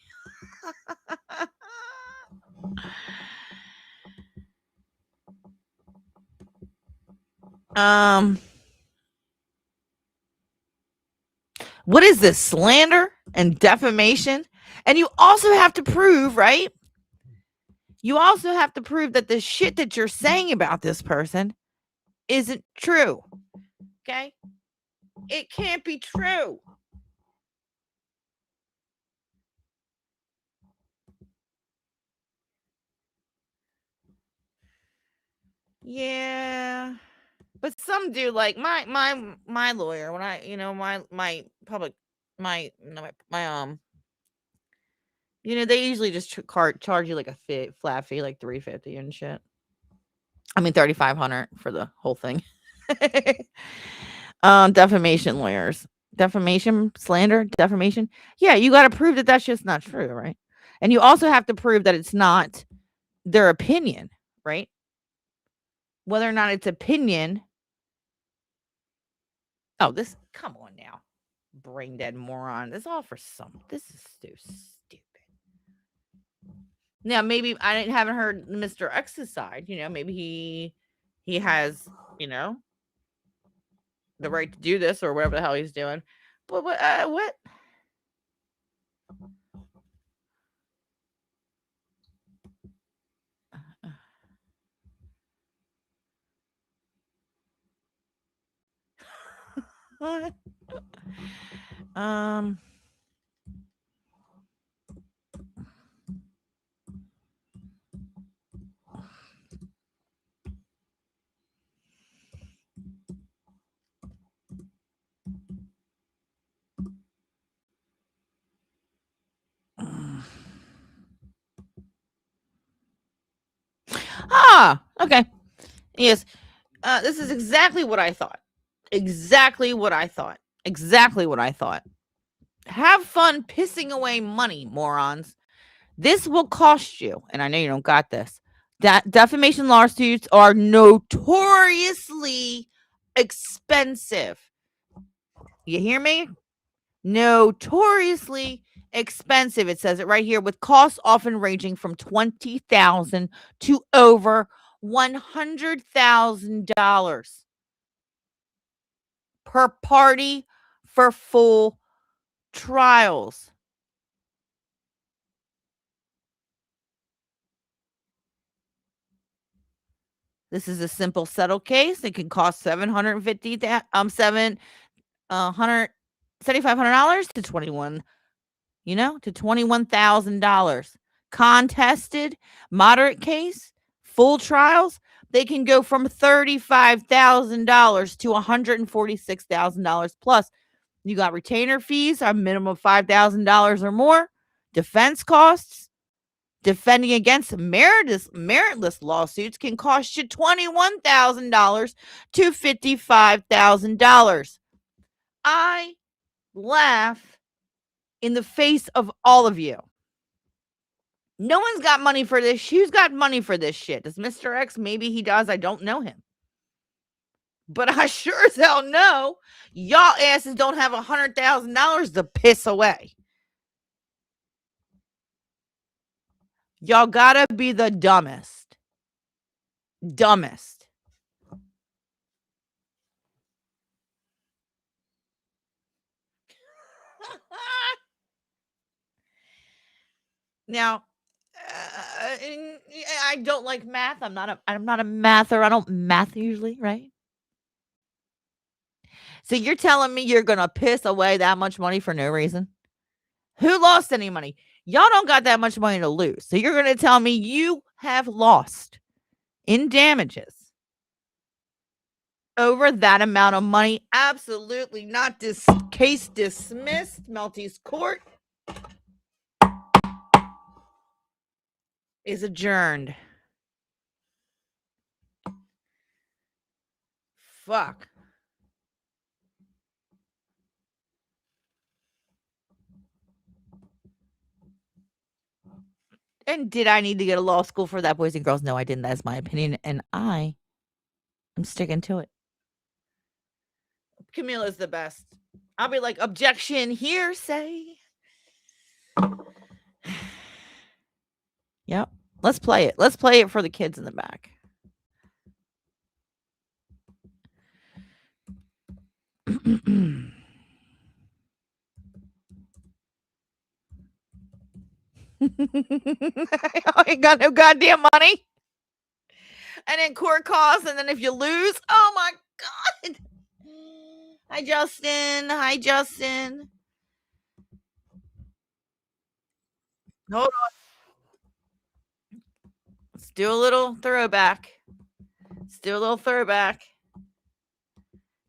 What is this? Slander and defamation? And you also have to prove, right? You also have to prove that the shit that you're saying about this person isn't true. Okay? It can't be true. Yeah. But some do, like my lawyer, when I, my public my they usually just charge you like a flat fee, like $350 and shit. I mean $3,500 for the whole thing. Defamation lawyers. Defamation, slander, defamation. Yeah, you got to prove that that's just not true, right? And you also have to prove that it's not their opinion, right? Whether or not it's opinion. Oh, come on now. Brain dead moron. This is all for some. This is so stupid. Now, maybe haven't heard Mr. X's side. Maybe he has, the right to do this or whatever the hell he's doing. But what? What? Okay. Yes. This is exactly what I thought. Exactly what I thought. Exactly what I thought. Have fun pissing away money, morons. This will cost you, and I know you don't got this. Defamation lawsuits are notoriously expensive. You hear me? Notoriously expensive. It says it right here, with costs often ranging from $20,000 to over $100,000 per party for full trials. This is a simple settle case. It can cost $7,500 to $21,000. Contested, moderate case, full trials, they can go from $35,000 to $146,000 plus. You got retainer fees, a minimum of $5,000 or more, defense costs. Defending against meritless lawsuits can cost you $21,000 to $55,000. I laugh in the face of all of you. No one's got money for this. Who's got money for this shit? Does Mr. X? Maybe he does. I don't know him. But I sure as hell know y'all asses don't have $100,000 to piss away. Y'all gotta be the dumbest. Dumbest. Now, I don't like math. I'm not a mather. I don't math usually, right? So you're telling me you're gonna piss away that much money for no reason? Who lost any money? Y'all don't got that much money to lose. So you're gonna tell me you have lost in damages over that amount of money? Absolutely not. This case dismissed. Melty's court is adjourned. Fuck. And did I need to go to law school for that, boys and girls? No, I didn't. That's my opinion, and I am sticking to it. Camila's the best. I'll be like, objection, hearsay. Yep. Let's play it. Let's play it for the kids in the back. I ain't got no goddamn money. And then court costs, and then if you lose, oh my God. Hi, Justin. Hi, Justin. Hold on. Let's do a little throwback.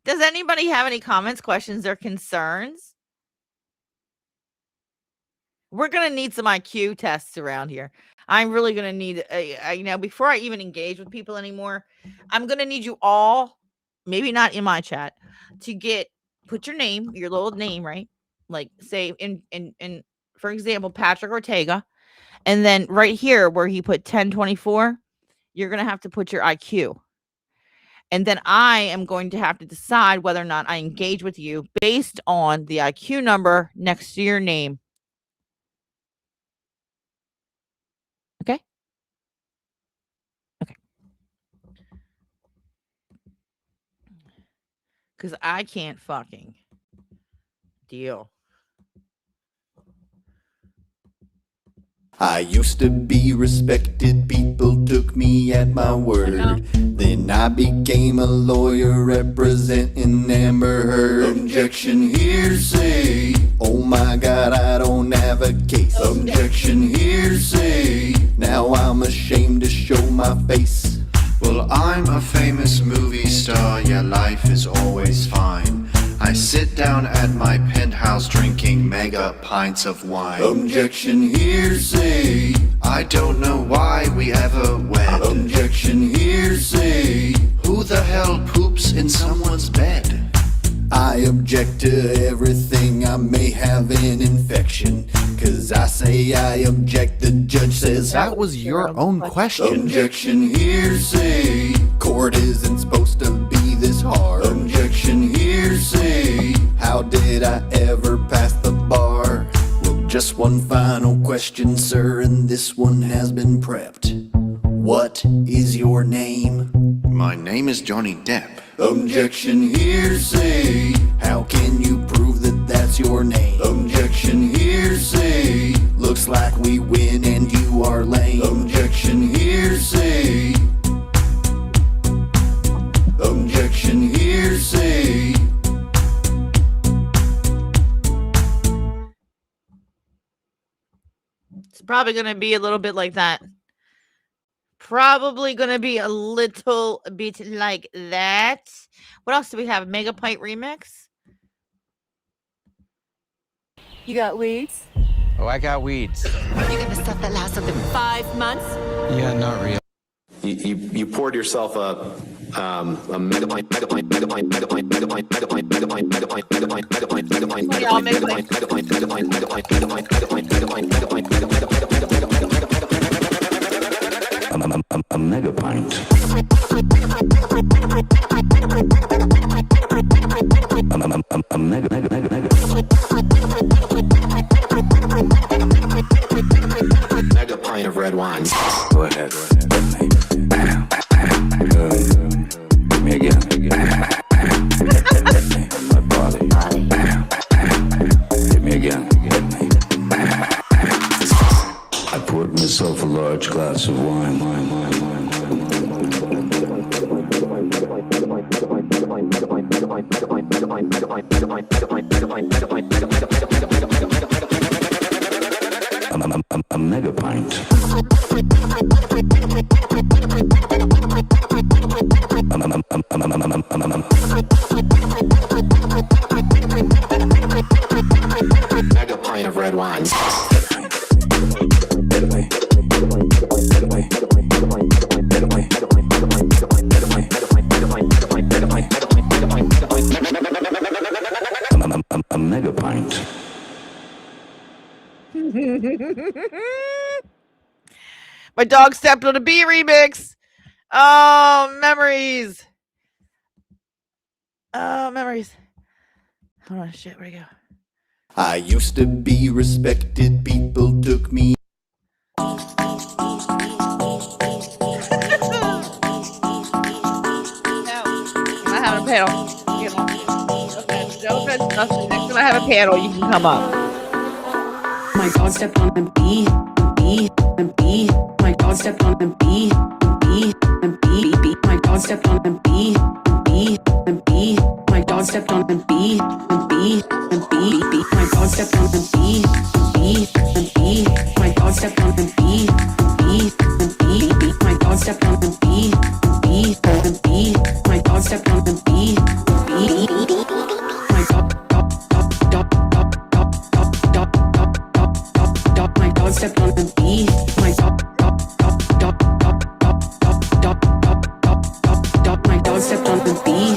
Does anybody have any comments, questions, or concerns? We're going to need some IQ tests around here. I'm really going to need, before I even engage with people anymore, I'm going to need you all, maybe not in my chat, to put your name, your little name, right? Like say in for example, Patrick Ortega. And then right here where he put 1024, you're going to have to put your IQ. And then I am going to have to decide whether or not I engage with you based on the IQ number next to your name. Okay? Okay. Because I can't fucking deal. I used to be respected, people took me at my word. Then I became a lawyer representing Amber Heard. Objection, hearsay. Oh my God, I don't have a case. Objection, hearsay. Now I'm ashamed to show my face. Well, I'm a famous movie star, yeah, life is always fine. I sit down at my penthouse drinking mega pints of wine. Objection, hearsay. I don't know why we ever wed. Objection, hearsay. Who the hell poops in someone's bed? I object to everything, I may have an infection. Cause I say I object, the judge says That was your own question. Objection, hearsay. Court isn't supposed to be this hard. Objection, hearsay. How did I ever pass the bar? Well, just one final question, sir, and this one has been prepped. What is your name? My name is Johnny Depp. Objection, hearsay. How can you prove that that's your name? Objection, hearsay. Looks like we win and you are lame. Objection, hearsay. Objection, hearsay. It's probably going to be a little bit like that. Probably going to be a little bit like that. What else do we have? Megapint remix? You got weeds? Oh, I got weeds. You got the stuff that lasts up to 5 months? Yeah, not real. You poured yourself a megapint. A megapint. A Megapint of red wine. Go ahead. Give me again. My body. Give me again. I poured myself a large glass of wine. A megapint. Megapint of red wine. A megapint. My dog stepped on a bee remix. Oh, memories. Oh, memories. Hold on, shit, where'd it go? I used to be respected, people took me. I have a panel. Next time I have a panel, you can come up. My dog stepped on a bee. My dog stepped on a bee. My dog stepped on a bee. My dog stepped on a bee. My dog stepped on a bee. My dog stepped on a bee. My dog stepped on a bee. My dog stepped on a bee. My dog stepped on a bee. My dog stepped on a bee.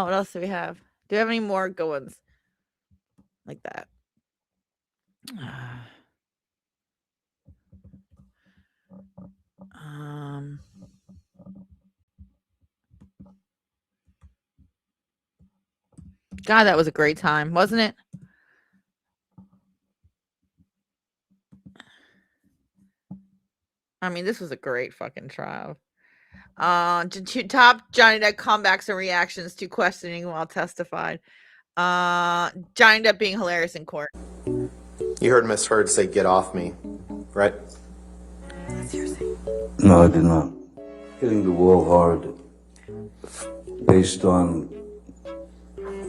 What else do we have? Do we have any more good ones like that? God, that was a great time, wasn't it? I mean, this was a great fucking trial. Top Johnny Depp comebacks and reactions to questioning while testified. Johnny Depp being hilarious in court. You heard Miss Heard say, "Get off me," right? No, I did not. Hitting the wall hard based on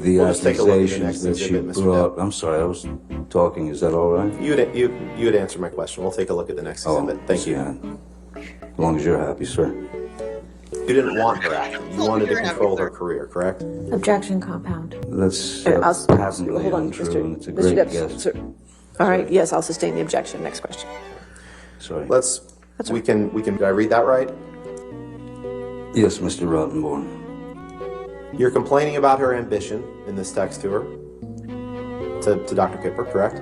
the We'll just take a look at the accusations next that she exhibit, Mr. brought. Depp. I'm sorry, I was talking. Is that all right? You'd answer my question. We'll take a look at the next exhibit. Thank you. As long as you're happy, sir. You didn't want her acting. You wanted to control her career, correct? Objection, compound. That's I'll- patently hold on, untrue. and It's a Mr. great Depp, guess. sir. All right, yes, I'll sustain the objection. Next question. Sorry. We can, did I read that right? Yes, Mr. Rottenborn. You're complaining about her ambition in this text to her, to Dr. Kipper, correct?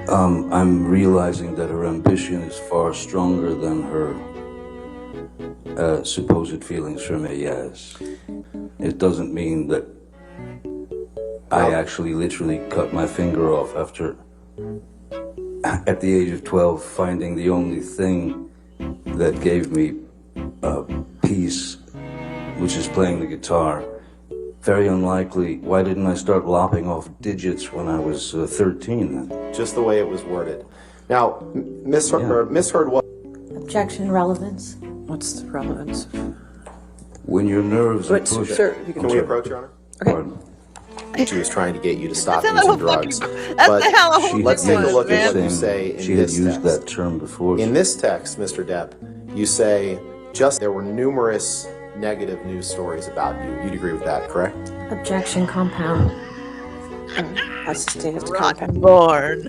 I'm realizing that her ambition is far stronger than her supposed feelings for me, yes. It doesn't mean that I actually literally cut my finger off after at the age of 12, finding the only thing that gave me peace, which is playing the guitar. Very unlikely. Why didn't I start lopping off digits when I was 13 then? Just the way it was worded. Now, misheard what? Objection, relevance. What's the relevance? When your nerves are But, pushed... sir, you Can we approach, Your Honor? Pardon. She was trying to get you to stop That's using the hell drugs. That's the hell of a Let's take a look at what Saying you say in she had this used text. that term before. In this text, Mr. Depp, you say there were numerous negative news stories about you. You'd agree with that, correct? Objection, compound. I sustain its compound. Born.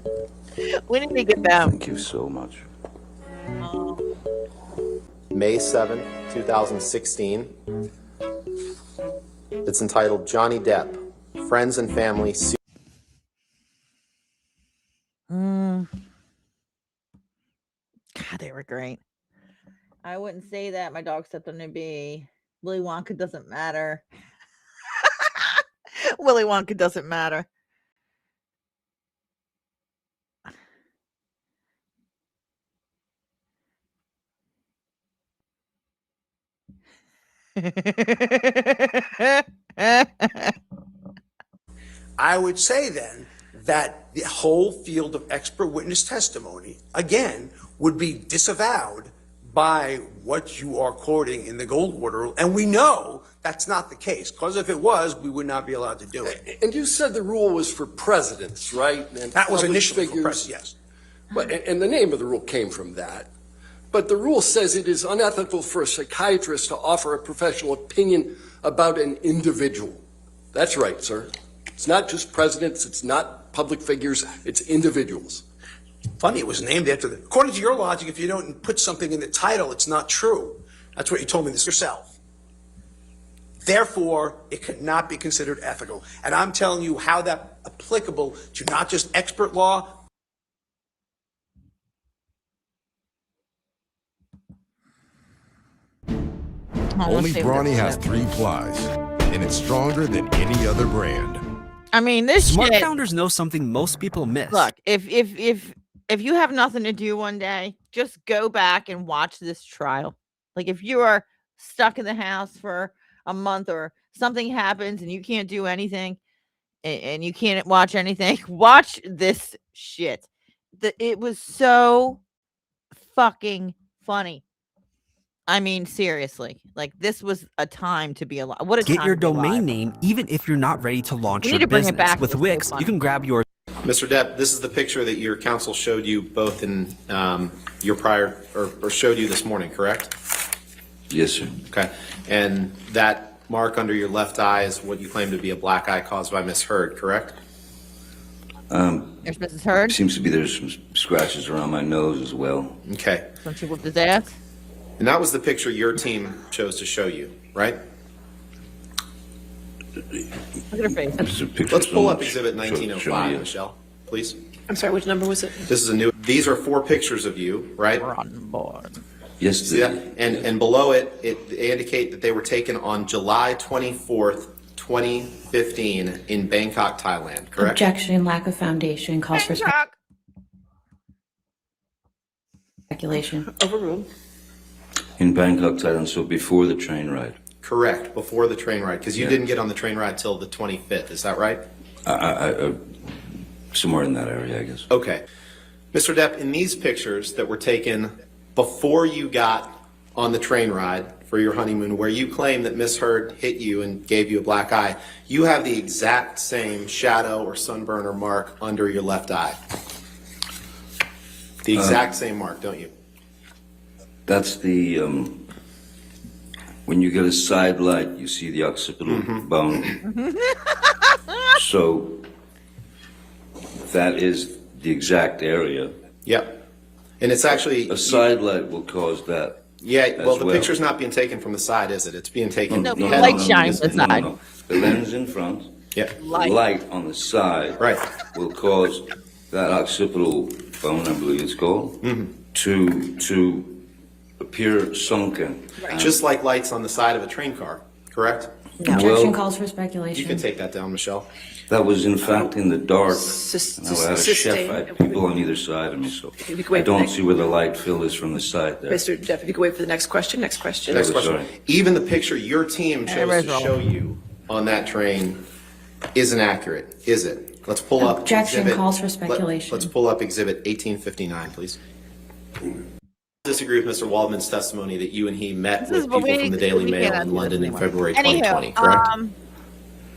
We need to get them. Thank you so much. May 7th, 2016. It's entitled Johnny Depp, Friends and Family. God, they were great. I wouldn't say that. My dog set them to be. Willy Wonka doesn't matter. Willy Wonka doesn't matter. I would say then that the whole field of expert witness testimony, again, would be disavowed by what you are quoting in the Goldwater rule. And we know that's not the case, because if it was, we would not be allowed to do it. And you said the rule was for presidents, right? And That was public initially for figures. president, yes. But, and the name of the rule came from that. But the rule says it is unethical for a psychiatrist to offer a professional opinion about an individual. That's right, sir. It's not just presidents, it's not public figures, it's individuals. Funny, it was named after the, according to your logic, if you don't put something in the title, it's not true. That's what you told me this yourself. Therefore, it could not be considered ethical. And I'm telling you how that's applicable to not just expert law. Only Brawny has 3 plies, and it's stronger than any other brand. I mean, this Smart shit. founders know something most people miss. Look, if you have nothing to do one day, just go back and watch this trial. Like if you are stuck in the house for a month or something happens and you can't do anything and you can't watch anything, watch this shit. It was so fucking funny. I mean, seriously, like this was a time to be alive. What a Get time your to be alive. domain name even if you're not ready to launch We your need to bring it business. back. With It's so Wix, funny. you can grab your Mr. Depp, this is the picture that your counsel showed you both in your prior, or showed you this morning, correct? Yes, sir. Okay. And that mark under your left eye is what you claim to be a black eye caused by Miss Heard, correct? There's Mrs. Heard. Seems to be there's some scratches around my nose as well. Okay. Some she whooped his ass. And that was the picture your team chose to show you, right? Look at her face. There's a picture Let's pull up someone Exhibit showed me, 1905, yeah. Michelle, please. I'm sorry, which number was it? This is a new, these are 4 pictures of you, right? We're on board. Yes, See that? And below it, they indicate that they were taken on July 24th, 2015 in Bangkok, Thailand, correct? Objection, lack of foundation, calls for speculation. Overruled. In Bangkok, Thailand, so before the train ride. Correct, before the train ride, because you didn't get on the train ride till the 25th, is that right? Somewhere in that area, I guess. Okay. Mr. Depp, in these pictures that were taken before you got on the train ride for your honeymoon, where you claim that Miss Heard hit you and gave you a black eye, you have the exact same shadow or sunburn or mark under your left eye. The exact same mark, don't you? That's the, when you get a side light, you see the occipital bone. So that is the exact area. Yep. And it's actually... A side light will cause that. Yeah, well, the picture's not being taken from the side, is it? It's being taken... No, the light shines no, inside. no. The lens in front, yeah. light on the side will cause that occipital bone, I believe it's called, to appear sunken. Right. Just like lights on the side of a train car, correct? Objection calls for You speculation. can take that down, Michelle. That was in fact in the dark. Sus- And I had a sustain. chef, I had people on either side of me, so If you could I wait for the don't next- see where the light fill is from the side there. Mr. Depp, if you could wait for the next question. Next question. Next Oh, question. sorry. Even the picture your team chose Everybody's to wrong. show you on that train isn't accurate, is it? Let's pull up. Objection exhibit- calls for speculation. Let's pull up exhibit 1859, please. Disagree with Mr. Waldman's testimony that you and he met This with is what people we- from the Daily we Mail can't in do London this in anymore. February Anywho, 2020, correct?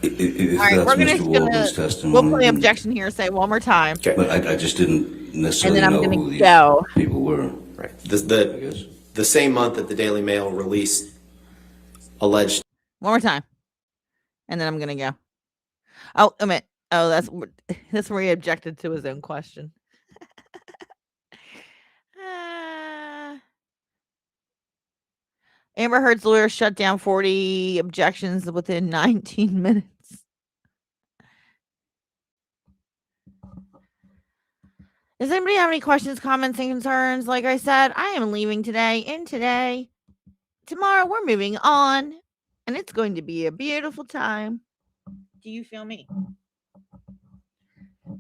If all right, that's we're gonna, Mr. Walden's testimony. we'll play objection here. Say one more time. Okay. But I just didn't necessarily And then I'm know gonna who these go. people were. Right. I guess. The same month that the Daily Mail released alleged. One more time, and then I'm gonna go. Oh, a minute. Oh, that's where he objected to his own question. Amber Heard's lawyer shut down 40 objections within 19 minutes. Does anybody have any questions, comments, and concerns? Like I said, I am leaving today, and tomorrow we're moving on, and it's going to be a beautiful time. Do you feel me?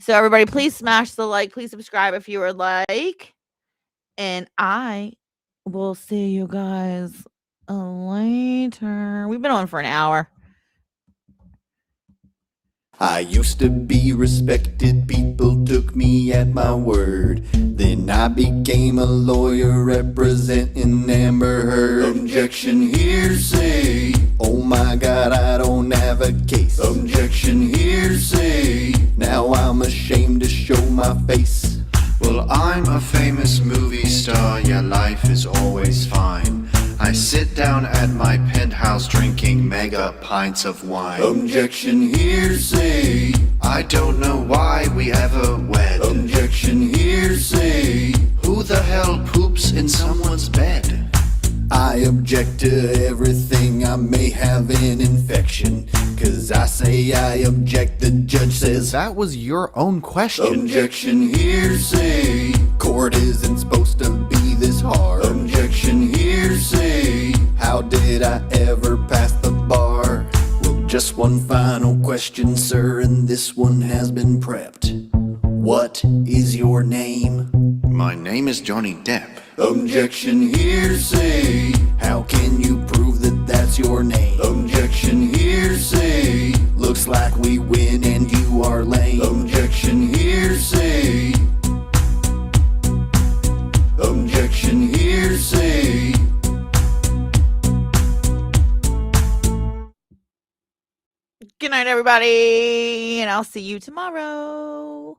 So everybody, please smash the like, please subscribe if you would like, and I will see you guys later. We've been on for an hour. I used to be respected, people took me at my word. Then I became a lawyer representing Amber Heard. Objection, hearsay. Oh my God, I don't have a case. Objection, hearsay. Now I'm ashamed to show my face. Well, I'm a famous movie star, yeah, life is always fine. I sit down at my penthouse drinking mega pints of wine. Objection, hearsay. I don't know why we ever wed. Objection, hearsay. Who the hell poops in someone's bed? I object to everything, I may have an infection. Cause I say I object, the judge says That was your own question. objection, hearsay. Court isn't supposed to be this hard. Objection, hearsay. How did I ever pass the bar? Well, just one final question, sir, and this one has been prepped. What is your name? My name is Johnny Depp. Objection, hearsay. How can you prove that that's your name? Objection, hearsay. Looks like we win and you are lame. Objection, hearsay. Objection, hearsay. Good night, everybody, and I'll see you tomorrow.